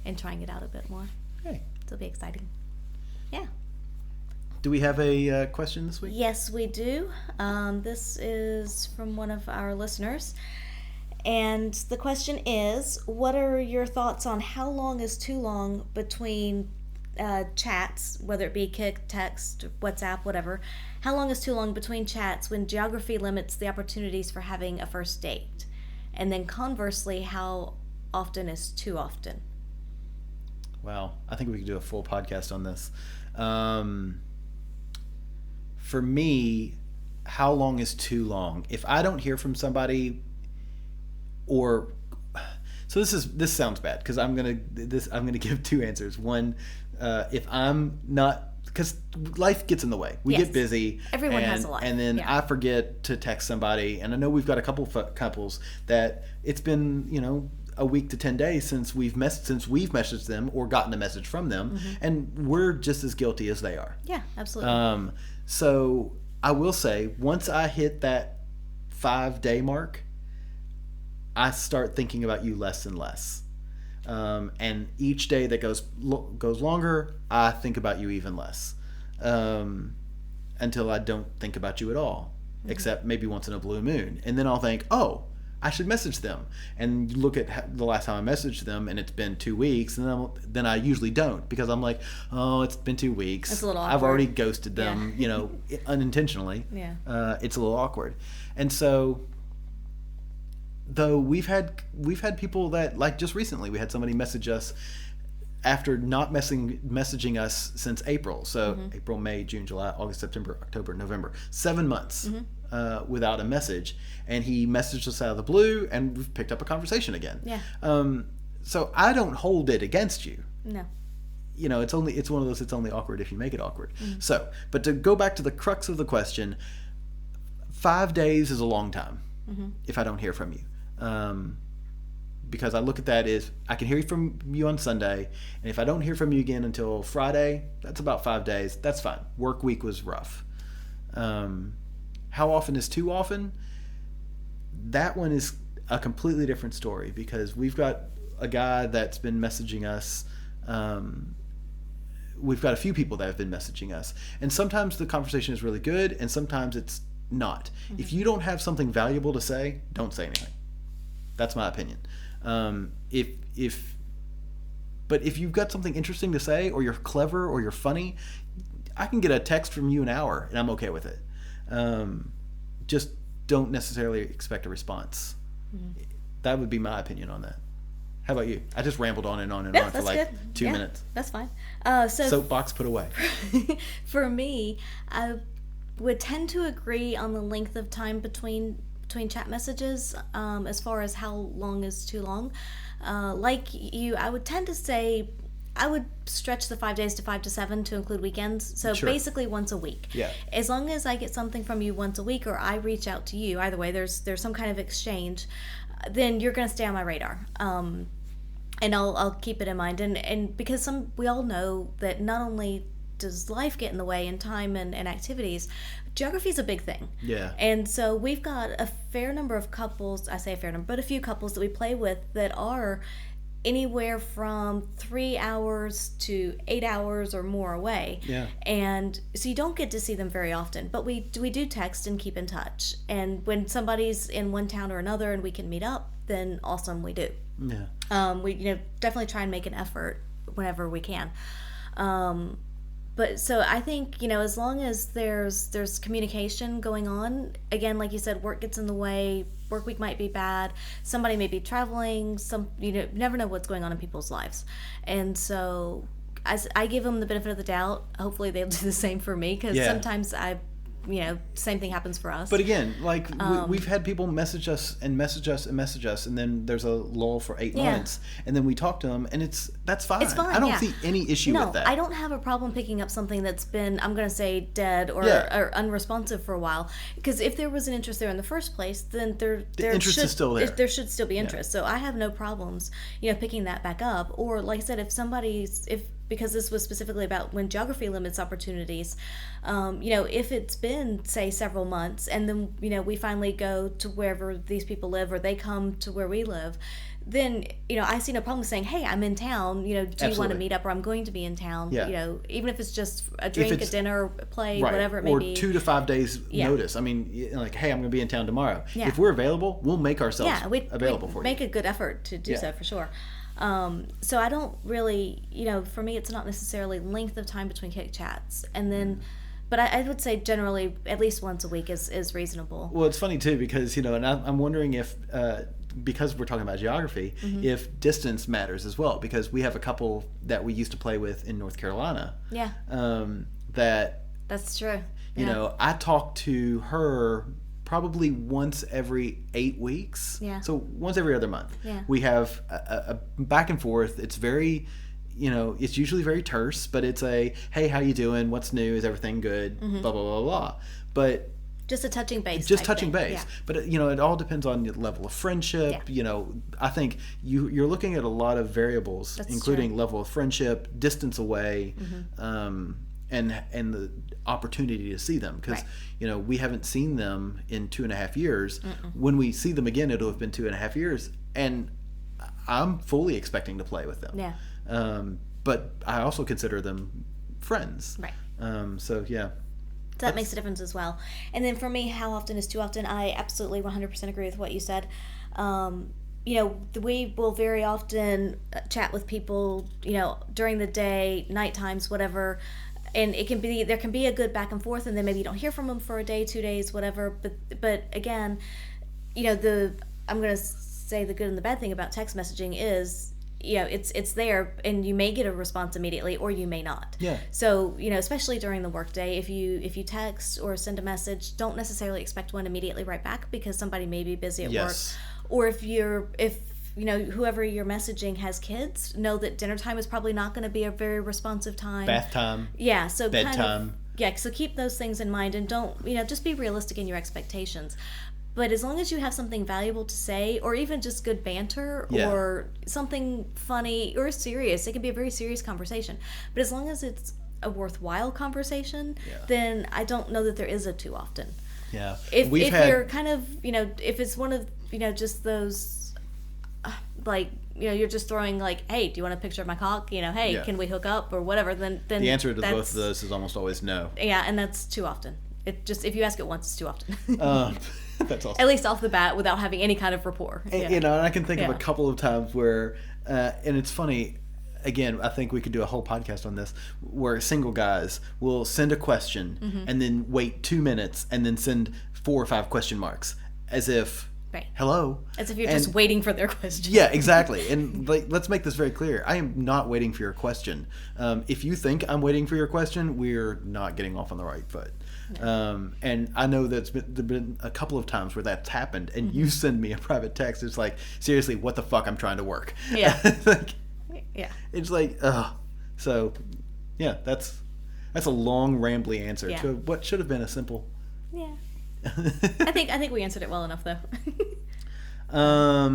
and trying it out a bit more. Hey. It'll be exciting. Yeah. Do we have a question this week? Yes, we do. This is from one of our listeners. And the question is, what are your thoughts on how long is too long between chats, whether it be Kik, text, WhatsApp, whatever? How long is too long between chats when geography limits the opportunities for having a first date? And then conversely, how often is too often? Wow, I think we could do a full podcast on this. For me, how long is too long? If I don't hear from somebody, or so this sounds bad because I'm gonna give two answers. One, if I'm not, because life gets in the way. We get busy. Everyone has a life. And then I forget to text somebody. And I know we've got a couple couples that it's been, a week to 10 days since we've messaged them or gotten a message from them. Mm-hmm. And we're just as guilty as they are. Yeah, absolutely. So I will say, once I hit that 5-day mark, I start thinking about you less and less. And each day that goes longer, I think about you even less, until I don't think about you at all, except maybe once in a blue moon. And then I'll think, oh, I should message them. And look at the last time I messaged them, and it's been 2 weeks. And then I usually don't, because I'm like, oh, it's been 2 weeks. It's a little awkward. I've already ghosted them, unintentionally. Yeah. It's a little awkward. And so, though we've had people that, like, just recently we had somebody message us after not messaging us since April. So April, May, June, July, August, September, October, November, 7 months without a message. And he messaged us out of the blue, and we've picked up a conversation again. Yeah. So I don't hold it against you. No. It's one of those, it's only awkward if you make it awkward. So, but to go back to the crux of the question, 5 days is a long time if I don't hear from you. Because I look at that as, I can hear from you on Sunday, and if I don't hear from you again until Friday, that's about 5 days. That's fine. Work week was rough. How often is too often? That one is a completely different story, because we've got a guy that's been messaging us. We've got a few people that have been messaging us, and sometimes the conversation is really good, and sometimes it's not. If you don't have something valuable to say, don't say anything. That's my opinion. But if you've got something interesting to say, or you're clever, or you're funny, I can get a text from you an hour, and I'm okay with it. Just don't necessarily expect a response. That would be my opinion on that. How about you? I just rambled on and on and on for like good. 2 minutes. That's fine. Soapbox put away. For me, I would tend to agree on the length of time between chat messages, as far as how long is too long. Like you, I would tend to say I would stretch the 5 days to 5 to 7 to include weekends. So basically once a week. Yeah. As long as I get something from you once a week, or I reach out to you, either way, there's some kind of exchange, then you're going to stay on my radar. And I'll keep it in mind. And because we all know that not only does life get in the way, and time and activities, geography is a big thing. Yeah. And so we've got a fair number of couples, I say a fair number, but a few couples that we play with that are anywhere from 3 hours to 8 hours or more away. Yeah. And so you don't get to see them very often, but we do text and keep in touch. And when somebody's in one town or another and we can meet up, then awesome, we do. Yeah. We definitely try and make an effort whenever we can. But so I think, as long as there's communication going on, again, like you said, work gets in the way, work week might be bad, somebody may be traveling, never know what's going on in people's lives. And so as I give them the benefit of the doubt, hopefully they'll do the same for me, because sometimes same thing happens for us. But again, like we've had people message us, and then there's a lull for 8 months, and then we talk to them, and that's fine. It's fine. I don't see any issue with that. I don't have a problem picking up something that's been, I'm going to say, dead or unresponsive for a while, because if there was an interest there in the first place, then the interest is still there. There should still be interest. So I have no problems, picking that back up. Or like I said, if because this was specifically about when geography limits opportunities, if it's been, say, several months, and then, we finally go to wherever these people live, or they come to where we live, then, I see no problem saying, hey, I'm in town, do you want to Absolutely. meet up, or I'm going to be in town, Yeah. even if it's just a drink, a dinner, a play, right. whatever it may or be. 2 to 5 days notice. I mean, like, hey, I'm going to be in town tomorrow. Yeah. If we're available, we'll make ourselves available for you. Make a good effort to do so, for sure. So I don't really, for me, it's not necessarily length of time between kick chats. And then, but I would say generally at least once a week is reasonable. Well, it's funny too, because, and I'm wondering if, because we're talking about geography, if distance matters as well, because we have a couple that we used to play with in North Carolina. Yeah. That's true. I talk to her probably once every 8 weeks. Yeah. So once every other month. Yeah. We have a back and forth. It's very, it's usually very terse, but it's a, hey, how you doing? What's new? Is everything good? Blah, blah, blah, blah. But just a touching base. Just touching thing. base. Yeah. But, it all depends on your level of friendship. Yeah. I think you're looking at a lot of variables, That's including true. level of friendship, distance away, and the opportunity to see them. Because, we haven't seen them in 2.5 years. When we see them again, it'll have been 2.5 years. And I'm fully expecting to play with them. Yeah. But I also consider them friends. Right. So, yeah. So that makes a difference as well. And then for me, how often is too often? I absolutely 100% agree with what you said. We will very often chat with people, during the day, night times, whatever. And there can be a good back and forth, and then maybe you don't hear from them for a day, 2 days, whatever. But again, I'm going to say the good and the bad thing about text messaging is, it's there, and you may get a response immediately, or you may not. Yeah. So, especially during the workday, if you text or send a message, don't necessarily expect one immediately right back, because somebody may be busy at work. Or if whoever you're messaging has kids, know that dinner time is probably not going to be a very responsive time. Bath time. Yeah. So bedtime. So keep those things in mind, and don't, just be realistic in your expectations. But as long as you have something valuable to say, or even just good banter, or something funny or serious, it can be a very serious conversation. But as long as it's a worthwhile conversation, then I don't know that there is a too often. Yeah. If you're kind of, if it's one of, just those, you're just throwing like, hey, do you want a picture of my cock? Hey, can we hook up or whatever? Then the answer to both of those is almost always no. Yeah, and that's too often. If you ask it once, it's too often. That's awesome. At least off the bat, without having any kind of rapport. And, and I can think of a couple of times where, and it's funny, again, I think we could do a whole podcast on this, where single guys will send a question and then wait 2 minutes and then send 4 or 5 question marks, as if, hello. As if you're just waiting for their question. Yeah, exactly. And let's make this very clear. I am not waiting for your question. If you think I'm waiting for your question, we're not getting off on the right foot. And I know there's been a couple of times where that's happened, and you send me a private text. It's like, seriously, what the fuck? I'm trying to work. Yeah. It's like, so, yeah, that's a long, rambly answer to what should have been a simple. Yeah. I think we answered it well enough, though. All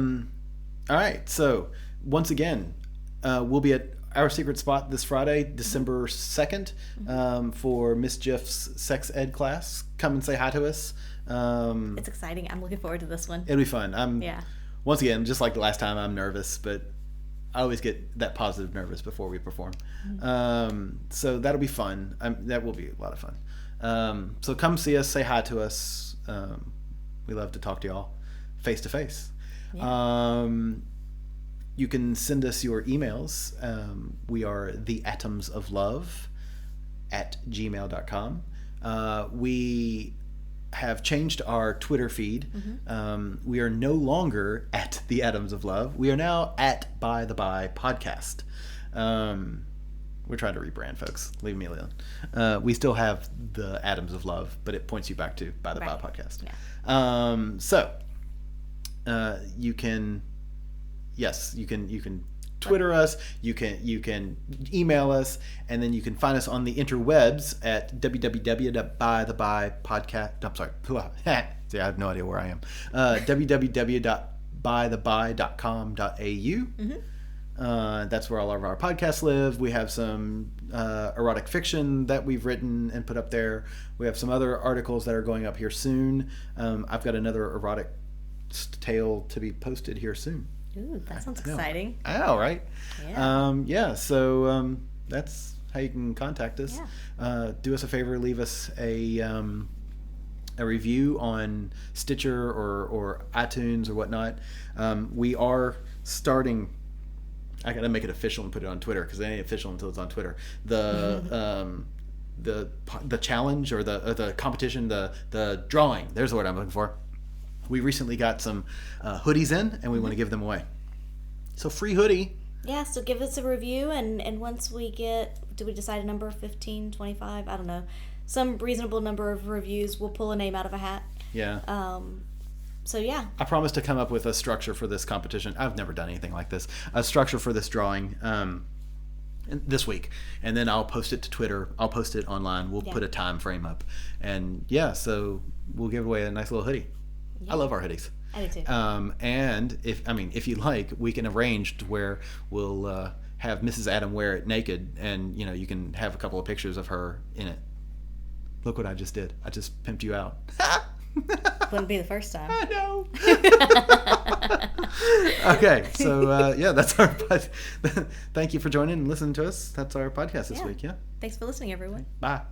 right. So once again, we'll be at Our Secret Spot this Friday, December 2nd, for Mischief's sex ed class. Come and say hi to us. It's exciting. I'm looking forward to this one. It'll be fun. Once again, just like the last time, I'm nervous, but I always get that positive nervous before we perform. So that'll be fun. That will be a lot of fun. So come see us, say hi to us. We love to talk to y'all face to face. You can send us your emails. We are theatomsoflove@gmail.com. We have changed our Twitter feed. We are no longer at the Atoms of Love. We are now at By the By Podcast. We're trying to rebrand, folks. Leave me alone. We still have the Atoms of Love, but it points you back to By the By Podcast. So you can Twitter us, you can email us, and then you can find us on the interwebs at www.bythebypodcast. I'm sorry. See, I have no idea where I am. www.bytheby.com.au. That's where all of our podcasts live. We have some erotic fiction that we've written and put up there. We have some other articles that are going up here soon. I've got another erotic tale to be posted here soon. Ooh, that sounds exciting. I know, right? Yeah. So that's how you can contact us. Yeah. Do us a favor, leave us a review on Stitcher or iTunes or whatnot. We are starting. I gotta make it official and put it on Twitter because it ain't official until it's on Twitter. The challenge or the competition, the drawing. There's the word I'm looking for. We recently got some hoodies in, and we want to give them away. So free hoodie. Yeah, so give us a review, and once we get, do we decide a number, 15, 25? I don't know. Some reasonable number of reviews, we'll pull a name out of a hat. Yeah. So yeah. I promise to come up with a structure for this competition. I've never done anything like this. A structure for this drawing this week, and then I'll post it to Twitter. I'll post it online. We'll put a time frame up, and so we'll give away a nice little hoodie. Yeah. I love our hoodies. I do too. And if you like, we can arrange to where we'll have Mrs. Adam wear it naked, and you can have a couple of pictures of her in it. Look what I just did. I just pimped you out. Wouldn't be the first time. I know. Okay, so that's our. Thank you for joining and listening to us. That's our podcast this week. Yeah. Thanks for listening, everyone. Bye.